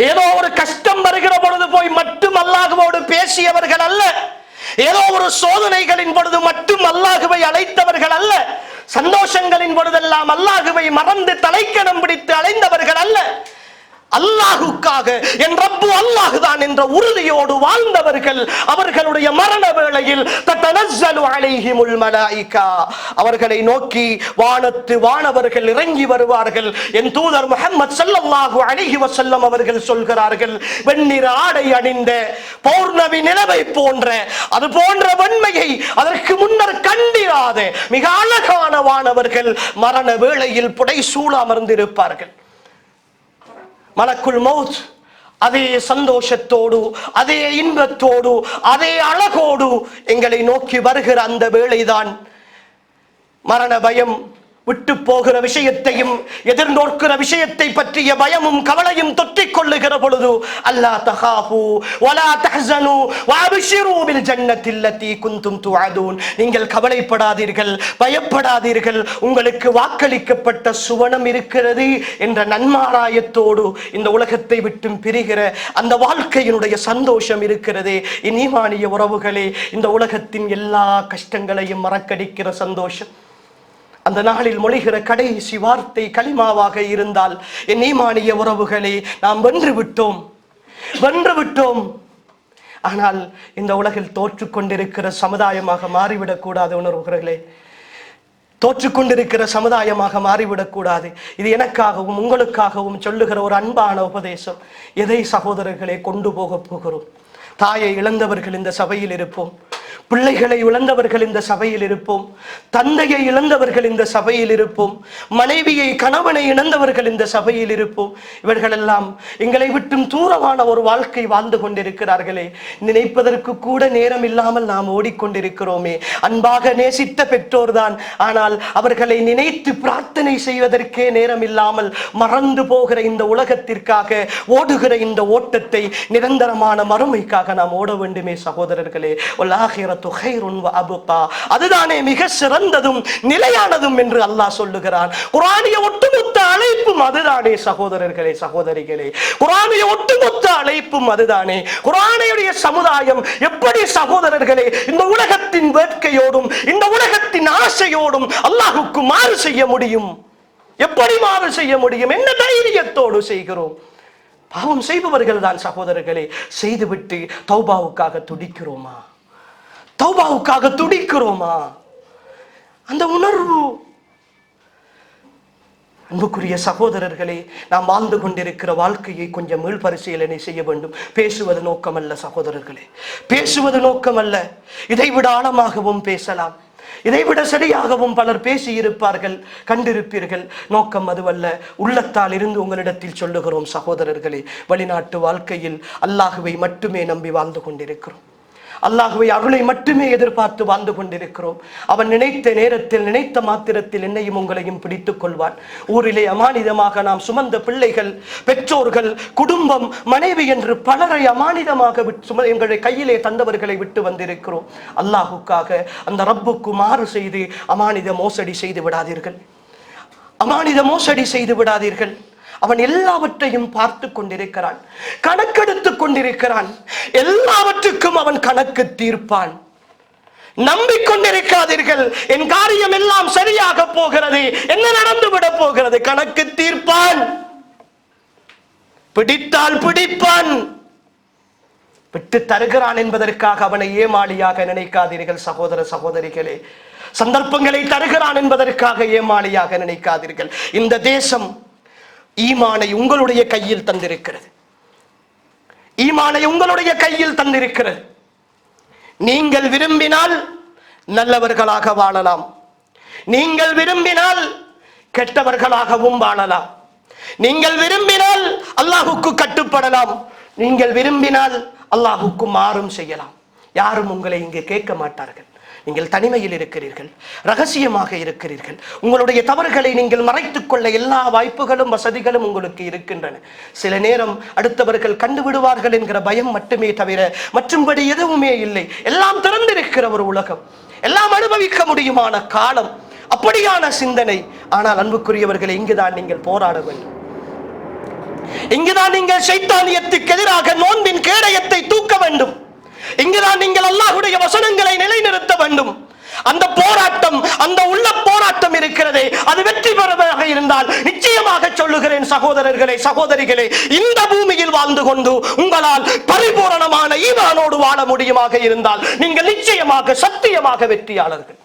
ஏதோ ஒரு கஷ்டம் வருகிற பொழுது போய் மட்டும் அல்லாஹ்வோடு பேசியவர்கள் அல்ல, ஏதோ ஒரு சோதனைகளின் பொழுது மட்டும் அல்லாஹ்வை அழைத்தவர்கள் அல்ல, சந்தோஷங்களின் பொழுதெல்லாம் அல்லாஹ்வை மறந்து தலைக்கணம் பிடித்து அலைந்தவர்கள் அல்ல, அல்லாஹுக்காக என் ரப்பு அல்லாஹுதான் என்ற உறுதியோடு வாழ்ந்தவர்கள். அவர்களுடைய மரண வேளையில் தத்தனஸ்ஸலு அலைஹிமுல் மலாயிகா, அவர்களை நோக்கி வானத்து வானவர்கள் இறங்கி வருவார்கள். என் தூதர் முஹம்மது ஸல்லல்லாஹு அலைஹி வஸல்லம் அவர்கள் சொல்கிறார்கள், வெண்ணிற ஆடை அணிந்த பௌர்ணமி நிலவை போன்ற அது போன்ற வெண்மையை அதற்கு முன்னர் கண்டிராத மிக அழகான வானவர்கள் மரண வேளையில் புடைசூழ அமர்ந்திருப்பார்கள். மலக்குல் மௌத் அதே சந்தோஷத்தோடு, அதே இன்பத்தோடு, அதே அழகோடு எங்களை நோக்கி வருகிற அந்த வேளைதான் மரண பயம், விட்டு போகிற விஷயத்தையும் எதிர்நோக்கிற விஷயத்தை பற்றிய பயமும் கவலையும் தொற்றிக் கொள்ளுகிற பொழுது அல்லா தகாஃபு வலா தஹ்ஸனு வஅப்ஷிரு பில் ஜன்னத்தி அல்லதி குன்தும் துஅதூன், நீங்கள் கவலைப்படாதீர்கள், பயப்படாதீர்கள், உங்களுக்கு வாக்களிக்கப்பட்ட சுவனம் இருக்கிறது என்ற நன்மாராயத்தோடு இந்த உலகத்தை விட்டு பிரிகிற அந்த வாழ்க்கையினுடைய சந்தோஷம் இருக்கிறது. என் ஈமானிய உறவுகளே, இந்த உலகத்தின் எல்லா கஷ்டங்களையும் மறக்கடிக்கிற சந்தோஷம் அந்த நாளில் மொழிகிற கடைசி வார்த்தை கலிமாவாக இருந்தால், என் ஈமானிய உறவுகளே, நாம் வென்று விட்டோம். ஆனால் இந்த உலகில் தோற்றுக்கொண்டிருக்கிற சமுதாயமாக மாறிவிடக் கூடாது. உணர்வுகளே, தோற்றுக்கொண்டிருக்கிற சமுதாயமாக மாறிவிடக்கூடாது. இது எனக்காகவும் உங்களுக்காகவும் சொல்லுகிற ஒரு அன்பான உபதேசம். எதை சகோதரர்களே கொண்டு போகிறோம்? தாயை இழந்தவர்கள் இந்த சபையில் இருப்போம், பிள்ளைகளை இழந்தவர்கள் இந்த சபையில் இருப்போம், தந்தையை இழந்தவர்கள் இந்த சபையில் இருப்போம், மனைவியை கணவனை இழந்தவர்கள் இந்த சபையில் இருப்போம். இவர்களெல்லாம் எங்களை விட்டும் தூரமான ஒரு வாழ்க்கை வாழ்ந்து கொண்டிருக்கிறார்களே, நினைப்பதற்கு கூட நேரம் இல்லாமல் நாம் ஓடிக்கொண்டிருக்கிறோமே. அன்பாக நேசித்த பெற்றோர் தான், ஆனால் அவர்களை நினைத்து பிரார்த்தனை செய்வதற்கே நேரம் இல்லாமல் மறந்து போகிற இந்த உலகத்திற்காக ஓடுகிற இந்த ஓட்டத்தை நிரந்தரமான மறுமைக்காக நாம் ஓட வேண்டுமே சகோதரர்களே. அதுதானே மிக சிறந்ததும் நிலையானதும் என்று அல்லாஹ் சொல்லுகிறான். குர்ஆனிய ஒட்டுமொத்த அழைப்பும் அதுதானே சகோதரர்களே, சகோதரிகளே, குர்ஆனிய ஒட்டுமொத்த அழைப்பும் அதுதானே. குர்ஆனுடைய சமுதாயம் எப்படி சகோதரர்களே இந்த உலகத்தின் வேட்கையோடும் இந்த உலகத்தின் ஆசையோடும் அல்லாஹ்வுக்கு மாறு செய்ய முடியும்? எப்படி மாறு செய்ய முடியும்? என்ன தைரியத்தோடு செய்கிறோம்? பாவம் செய்பவர்கள் தான் சகோதரர்களே. செய்துவிட்டு தௌபாவுக்காக துடிக்கிறோமா? தௌபாவுக்காக துடிக்கிறோமா? அந்த உணர்வு. அன்புக்குரிய சகோதரர்களே, நாம் வாழ்ந்து கொண்டிருக்கிற வாழ்க்கையை கொஞ்சம் மீள் பரிசீலனை செய்ய வேண்டும். பேசுவது நோக்கமல்ல சகோதரர்களே, பேசுவது நோக்கமல்ல. இதைவிட ஆழமாகவும் பேசலாம், இதைவிட சரியாகவும் பலர் பேசி இருப்பார்கள், கண்டிருப்பீர்கள். நோக்கம் அதுவல்ல. உள்ளத்தால் இருந்து உங்களிடத்தில் சொல்லுகிறோம் சகோதரர்களே, வெளிநாட்டு வாழ்க்கையில் அல்லாஹ்வை மட்டுமே நம்பி வாழ்ந்து கொண்டிருக்கிறோம். அல்லாஹ்வை அருளை மட்டுமே எதிர்பார்த்து வாழ்ந்து கொண்டிருக்கிறோம். அவன் நினைத்த நேரத்தில் நினைத்த மாத்திரத்தில் என்னையும் உங்களையும் பிடித்துக் கொள்வான். ஊரிலே அமானிதமாக நாம் சுமந்த பிள்ளைகள், பெற்றோர்கள், குடும்பம், மனைவி என்று பலரை அமானிதமாக எங்களை கையிலே தந்தவர்களை விட்டு வந்திருக்கிறோம். அல்லாஹுக்காக அந்த ரப்புக்கு மாறு செய்து அமானித மோசடி செய்து விடாதீர்கள், அமானித மோசடி செய்து விடாதீர்கள். அவன் எல்லாவற்றையும் பார்த்து கொண்டிருக்கிறான், கணக்கெடுத்துக் கொண்டிருக்கிறான். எல்லாவற்றுக்கும் அவன் கணக்கு தீர்ப்பான். நம்பிக்கொண்டிருக்காதீர்கள், என் காரியம் எல்லாம் சரியாக போகிறது, என்ன நடந்து விட போகிறது? கணக்கு தீர்ப்பான். பிடித்தால் பிடிப்பான். விட்டு தருகிறான் என்பதற்காக அவனை ஏமாளியாக நினைக்காதீர்கள் சகோதர சகோதரிகளே. சந்தர்ப்பங்களை தருகிறான் என்பதற்காக ஏமாளியாக நினைக்காதீர்கள். இந்த தேசம் ஈமானை உங்களுடைய கையில் தந்திருக்கிறது, ஈமானை உங்களுடைய கையில் தந்திருக்கிறது. நீங்கள் விரும்பினால் நல்லவர்களாக வாழலாம், நீங்கள் விரும்பினால் கெட்டவர்களாகவும் வாழலாம், நீங்கள் விரும்பினால் அல்லாஹுக்கு கட்டுப்படலாம், நீங்கள் விரும்பினால் அல்லாஹுக்கு மாறும் செய்யலாம். யாரும் உங்களை இங்கு கேட்க மாட்டார்கள். நீங்கள் தனிமையில் இருக்கிறீர்கள், ரகசியமாக இருக்கிறீர்கள். உங்களுடைய தவறுகளை நீங்கள் மறைத்துக் கொள்ள எல்லா வாய்ப்புகளும் வசதிகளும் உங்களுக்கு இருக்கின்றன. சில நேரம் அடுத்தவர்கள் கண்டுவிடுவார்கள் என்கிற பயம் மட்டுமே தவிர மற்றும்படி எதுவுமே இல்லை. எல்லாம் திறந்திருக்கிற ஒரு உலகம், எல்லாம் அனுபவிக்க முடியுமான காலம், அப்படியான சிந்தனை. ஆனால் அன்புக்குரியவர்களை, இங்குதான் நீங்கள் போராட வேண்டும். இங்குதான் நீங்கள் ஷைத்தானியத்துக்கு எதிராக நோன்பின் கேடயத்தை தூக்க வேண்டும். இங்குதான் நீங்கள் அல்லாஹ்வுடைய வசனங்களை நிலைநிறுத்த வேண்டும். அந்த போராட்டம், அந்த உள்ள போராட்டம் இருக்கிறதே, அது வெற்றி பெறுவதாக இருந்தால் நிச்சயமாக சொல்லுகிறேன் சகோதரர்களே, சகோதரிகளே, இந்த பூமியில் வாழ்ந்து கொண்டு உங்களால் பரிபூரணமான ஈமானோடு வாழ முடியுமாக இருந்தால் நீங்கள் நிச்சயமாக சத்தியமாக வெற்றியாளர்கள்.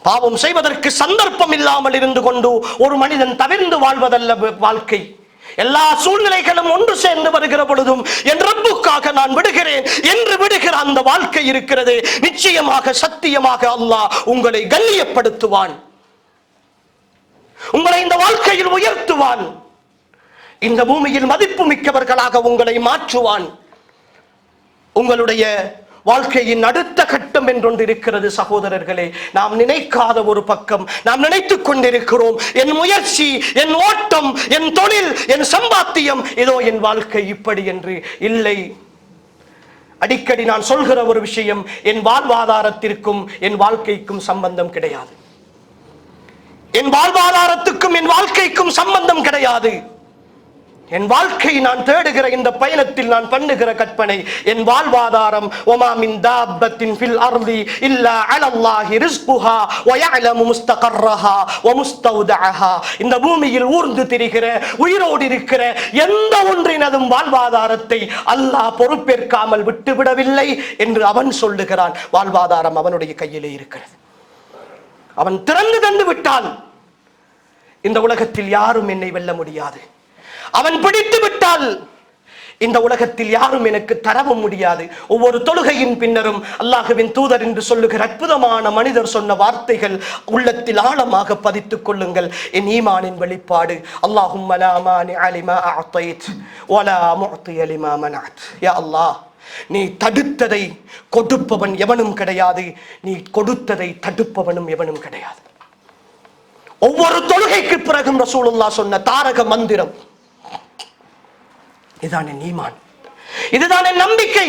பாவம் செய்வதற்கு சந்தர்ப்பம் இல்லாமல் இருந்து கொண்டு ஒரு மனிதன் தவிர்ந்து வாழ்வதல்ல வாழ்க்கை. எல்லா சூழ்நிலைகளும் ஒன்று சேர்ந்து வருகிற பொழுதும் என் ரப்புக்காக நான் விடுகிறேன் என்று விடுகிற அந்த வாழ்க்கை இருக்கிறது. நிச்சயமாக சத்தியமாக அல்லாஹ் உங்களை கண்ணியப்படுத்துவான், உங்களை இந்த வாழ்க்கையில் உயர்த்துவான், இந்த பூமியில் மதிப்பு மிக்கவர்களாக உங்களை மாற்றுவான். உங்களுடைய வாழ்க்கையின் அடுத்த கட்டம் என்றொன்று இருக்கிறது சகோதரர்களே. நாம் நினைக்காத ஒரு பக்கம் நாம் நினைத்துக் கொண்டிருக்கிறோம். என் முயற்சி, என் ஓட்டம், என் தொழில், என் சம்பாத்தியம், இதோ என் வாழ்க்கை இப்படி என்று இல்லை. அடிக்கடி நான் சொல்கிற ஒரு விஷயம், என் வாழ்வாதாரத்திற்கும் என் வாழ்க்கைக்கும் சம்பந்தம் கிடையாது. என் வாழ்வாதாரத்துக்கும் என் வாழ்க்கைக்கும் சம்பந்தம் கிடையாது. என் வாழ்க்கை நான் தேடுகிற இந்த பயணத்தில் நான் பண்ணுகிற கற்பனை, என் வாழ்வாதாரம் வமா மின் தாப்பத்தின் ஃபில் அர்தி இல்லா அலல்லாஹி ரிஸ்குஹா வ யஅலமு முஸ்தகர்ரஹா வ முஸ்தௌதஅஹா. இந்த பூமியில் ஊர்ந்து திரிகிற உயிரோடு இருக்கிற எந்த ஒன்றினதும் வாழ்வாதாரத்தை அல்லாஹ் பொறுப்பேற்காமல் விட்டுவிடவில்லை என்று அவன் சொல்லுகிறான். வாழ்வாதாரம் அவனுடைய கையிலே இருக்கிறது. அவன் திறந்து தந்து விட்டான். இந்த உலகத்தில் யாரும் என்னை வெல்ல முடியாது. அவன் பிடித்து விட்டால் இந்த உலகத்தில் யாரும் எனக்கு தரவும் முடியாது. ஒவ்வொரு தொழுகையின் பின்னரும் அல்லாஹ்வின் தூதர் என்று சொல்லுகிற அற்புதமான மனிதர் சொன்ன வார்த்தைகள் உள்ளத்தில் ஆழமாக பதித்துக் கொள்ளுங்கள். என் ஈமானின் வெளிப்பாடு, அல்லாஹும்ம லா மானிஅ லிமா அஅதைத் வலா முஅதிய லிமா மனஅத். யா அல்லாஹ், நீ தடுத்ததை கொடுப்பவன் எவனும் கிடையாது, நீ கொடுத்ததை தடுப்பவனும் எவனும் கிடையாது. ஒவ்வொரு தொழுகைக்கு பிறகும் ரசூலுல்லாஹ் சொன்ன தாரக மந்திரம் இதுதான் என் ஈமான், இதுதான் என் நம்பிக்கை.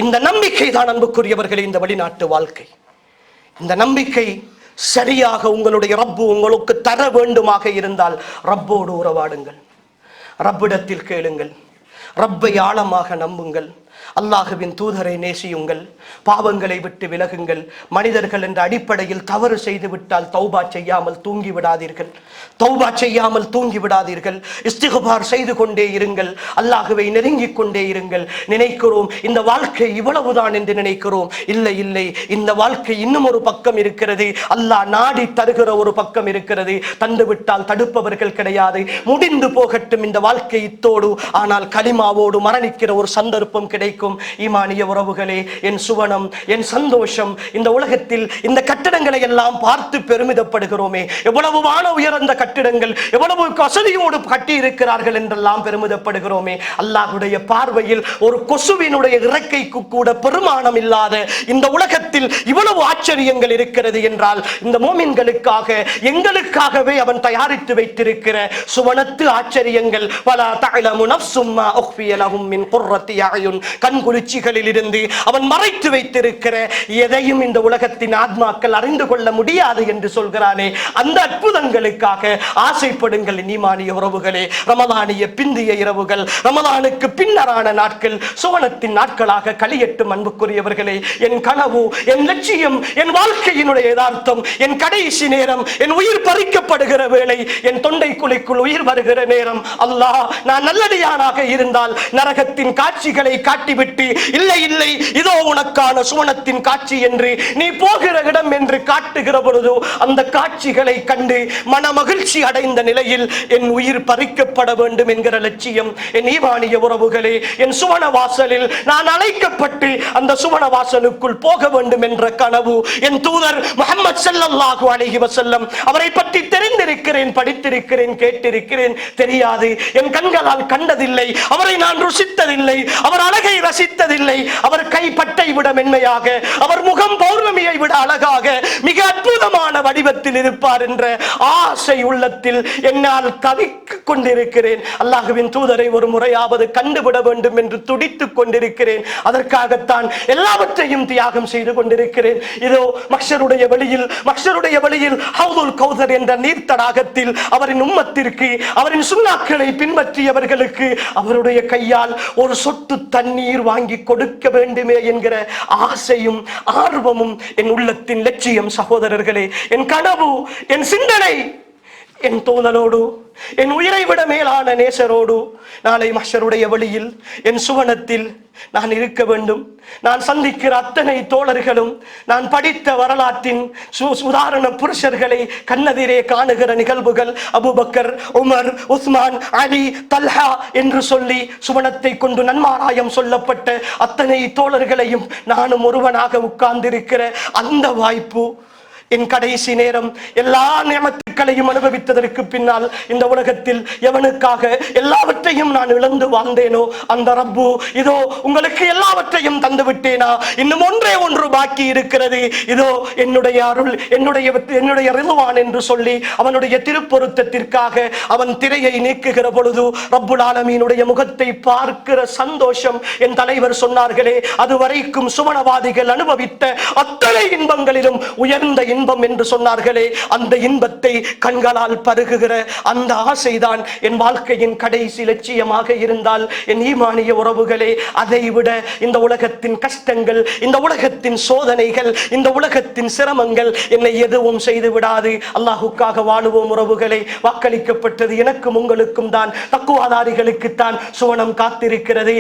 இந்த நம்பிக்கை தான் அன்புக்குரியவர்களே இந்த வெளிநாட்டு வாழ்க்கை. இந்த நம்பிக்கை சரியாக உங்களுடைய ரப்பு உங்களுக்கு தர வேண்டுமாக இருந்தால் ரப்போடு உறவாடுங்கள், ரப்பிடத்தில் கேளுங்கள், ரப்பை ஆழமாக நம்புங்கள், அல்லாஹ்வின் தூதரை நேசியுங்கள், பாவங்களை விட்டு விலகுங்கள். மனிதர்கள் என்ற அடிப்படையில் தவறு செய்து விட்டால் தௌபா செய்யாமல் தூங்கி விடாதீர்கள், தௌபா செய்யாமல் தூங்கி விடாதீர்கள். இஸ்திக்பார் செய்து கொண்டே இருங்கள், அல்லாஹ்வை நெருங்கிக் கொண்டே இருங்கள். நினைக்கிறோம் இந்த வாழ்க்கை இவ்வளவுதான் என்று நினைக்கிறோம். இல்லை இல்லை, இந்த வாழ்க்கை இன்னும் ஒரு பக்கம் இருக்கிறது. அல்லாஹ் நாடி தருகிற ஒரு பக்கம் இருக்கிறது. தந்துவிட்டால் தடுப்பவர்கள் கிடையாது. முடிந்து போகட்டும் இந்த வாழ்க்கை இத்தோடு, ஆனால் கலிமாவோடு மரணிக்கிற ஒரு சந்தர்ப்பம் கிடைக்கும். ஈமானிய உறவுகளே, என் சுவனம், என் சந்தோஷம், இந்த உலகத்தில் இந்த கட்டிடங்களை எல்லாம் பார்த்து பெருமிதப்படுகிறோமே. எவ்வளவு வான உயர்ந்த கட்டிடங்கள், எவ்வளவு வசதியோடு கட்டி இருக்கிறார்கள் என்றெல்லாம் பெருமிதப்படுகிறோமே. அல்லாஹ்வுடைய பார்வையில் ஒரு கொசுவினுடைய இறக்கைக்கு கூட பெருமானம் இல்லாத இந்த உலகத்தில் இவ்வளவு ஆச்சரியங்கள் இருக்கிறது என்றால் இந்த மோமின்களுக்காக, எங்களுக்காகவே அவன் தயாரித்து வைத்திருக்கிற சுவனத்து ஆச்சரியங்கள். வலா தஅலமு நஃப்சும் மா உக்ஃபிய லஹும் மின் குர்ரத்தி அயுன், கண்குளிர்ச்சிகளில் இருந்து அவன் மறைத்து வைத்திருக்கிற எதையும் இந்த உலகத்தின் ஆத்மாக்கள் அறிந்து கொள்ள முடியாது என்று சொல்கிறானே. அந்த அற்புதங்களுக்காக ஆசைப்படுங்கள் ஈமானிய உறவுகளே. ரமலானிய பிந்திய இரவுகள், ரமலானுக்கு பின்னரான நாட்கள் சுவனத்தின் நாட்களாக கழியட்டும் அன்புக்குரியவர்களே. என் கனவு, என் லட்சியம், என் வாழ்க்கையினுடைய யதார்த்தம், என் கடைசி நேரம், என் உயிர் பறிக்கப்படுகிற வேளை, என் தொண்டை குழிக்குள் உயிர் வருகிற நேரம், அல்லாஹ் நான் நல்லடியானாக இருந்தால் நரகத்தின் காட்சிகளை காட்டி விட்டு இல்லை இல்லை இதோ உனக்கான சுவனத்தின் காட்சி என்று நீ போகிற இடம் என்று காட்டுகிற பொழுது அந்த காட்சிகளை கண்டு மன மகிழ்ச்சி அடைந்த நிலையில் என் உயிர் பறிக்கப்பட வேண்டும் என்கிற லட்சியம். என் ஈமானிய உறவுகளே, என் சுவன வாசலில் நான் அழைக்கப்பட்டு அந்த சுவன வாசலுக்குள் போக வேண்டும் என்ற கனவு என் தூதர் முஹம்மது ஸல்லல்லாஹு அலைஹி வஸல்லம் அவரை பற்றி தெரிந்திருக்கிறேன், படித்திருக்கிறேன், கேட்டிருக்கிறேன், தெரியாது, என் கண்களால் கண்டதில்லை, அவரை நான் ருசித்ததில்லை, அவர் அழகை ரசித்ததில்லை, அவர் கைப்பட்டை விட மென்மையாக, அவர் முகம் பௌர்ணமியை விட அழகாக மிக அற்புதமான வடிவத்தில் இருப்பார் என்ற ஆசை உள்ளத்தில் என்னால் தவித்துக் கொண்டிருக்கிறேன். அல்லாஹ்வின் தூதரை ஒரு முறையாவது கண்டுவிட வேண்டும் என்று துடித்துக் கொண்டிருக்கிறேன். அதற்காகத்தான் எல்லாவற்றையும் தியாகம் செய்து கொண்டிருக்கிறேன். இதோ மஹ்ஷருடைய வழியில் ஹவுதுல் கௌசர் என்ற நீர் தடாகத்தில் அவரின் உம்மத்திற்கு, அவரின் சுன்னாக்களை பின்பற்றியவர்களுக்கு அவருடைய கையால் ஒரு சொட்டு தண்ணீர் வாங்கி கொடுக்க வேண்டுமே என்கிற ஆசையும் ஆர்வமும் என் உள்ளத்தின் லட்சியம். சகோதரர்களே, என் கனவு, என் சிந்தனை என் தோழலோடு, என் உயிரை விட மேலான நேசரோடு நாளை மஹ்ஷருடைய வழியில் என் சுவனத்தில் நான் இருக்க வேண்டும். நான் சந்திக்கிற அத்தனை தோழர்களும் நான் படித்த வரலாற்றின் உதாரண புருஷர்களை கண்ணெதிரே காணுகிற நிகழ்வுகள். அபூபக்கர், உமர், உஸ்மான், அலி, தல்ஹா என்று சொல்லி சுவனத்தை கொண்டு நன்மாராயம் சொல்லப்பட்ட அத்தனை தோழர்களையும் நானும் ஒருவனாக உட்கார்ந்திருக்கிற அந்த வாய்ப்பு, என் கடைசி நேரம் எல்லா நியமத்துக்களையும் அனுபவித்ததற்கு பின்னால் இந்த உலகத்தில் எவனுக்காக எல்லாவற்றையும் நான் இழந்து வாழ்ந்தேனோ அந்த ரப்பு இதோ உங்களுக்கு எல்லாவற்றையும் தந்து விட்டேனா, இன்னும் ஒன்று பாக்கி இருக்கிறது, இதோ என்னுடைய அருள், என்னுடைய ரிதுவான் என்று சொல்லி அவனுடைய திருப்பொருத்தத்திற்காக அவன் திரையை நீக்குகிற பொழுது ரப்புல் ஆலமீனுடைய முகத்தை பார்க்கிற சந்தோஷம் என் தலைவர் சொன்னார்களே, அதுவரைக்கும் சுவனவாதிகள் அனுபவித்த அத்தனை இன்பங்களிலும் உயர்ந்த இன்பம் என்று சொன்னார்களே, அந்த இன்பத்தை கண்களால் பருகுகிற அந்த ஆசைதான் என் வாழ்க்கையின் கடைசி லட்சியமாக இருந்தால் என் ஈமானிய உறவுகளே, அதை விட இந்த உலகத்தின் கஷ்டங்கள், இந்த உலகத்தின் சோதனைகள், இந்த உலகத்தின் சிரமங்கள் என்னை எதுவும் செய்து விடாது. அல்லாஹுக்காக வாழுவோம் உறவுகளே. வாக்களிக்கப்பட்டது எனக்கும் உங்களுக்கும் தான், தக்குவாதாரிகளுக்குத்தான் சுவனம் காத்திருக்கிறது,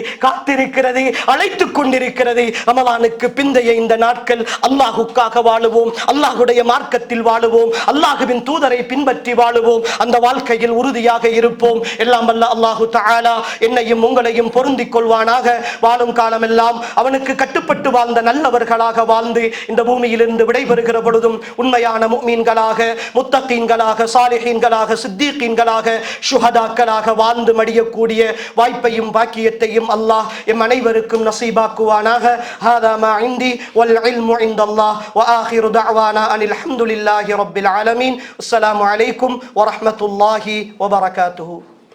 அழைத்துக் கொண்டிருக்கிறது. ரமலானுக்கு பிந்தைய இந்த நாட்கள் அல்லாஹுக்காக வாழுவோம், அல்லாஹுடைய மார்க்கத்தில் வாழுவோம், அல்லாஹ்வின் தூதரை பின்பற்றி வாழுவோம், அந்த வாழ்க்கையில் உறுதியாக இருப்போம். எல்லாம் வல்ல அல்லாஹு தஆலா என்னையும் உங்களையும் பொருந்திக் கொள்வானாக. வாழும் காலமெல்லாம் அவனுக்கு கட்டுப்பட்டு வாழ்ந்த நல்லவர்களாக வாழ்ந்து இந்த பூமியிலிருந்து விடைபெறுகிற பொழுதும் உண்மையான முஃமின்களாக, முத்தகீன்களாக, சாலிஹீன்களாக, சித்தீகீன்களாக, ஷுஹதாக்களாக வாழ்ந்து மடியக்கூடிய வாய்ப்பையும் பாக்கியத்தையும் அல்லாஹ் எம் அனைவருக்கும் நசீபாக்குவானாக. ஹாதா மா இந்தி வல் இல்மு இந்தல்லாஹ் வ ஆகிரு தஅவானா அல்ஹம்துலில்லாஹி ரப்பில் ஆலமீன். அஸ்ஸலாமு அலைக்கும் வ ரஹ்மத்துல்லாஹி வ பரகாத்துஹு.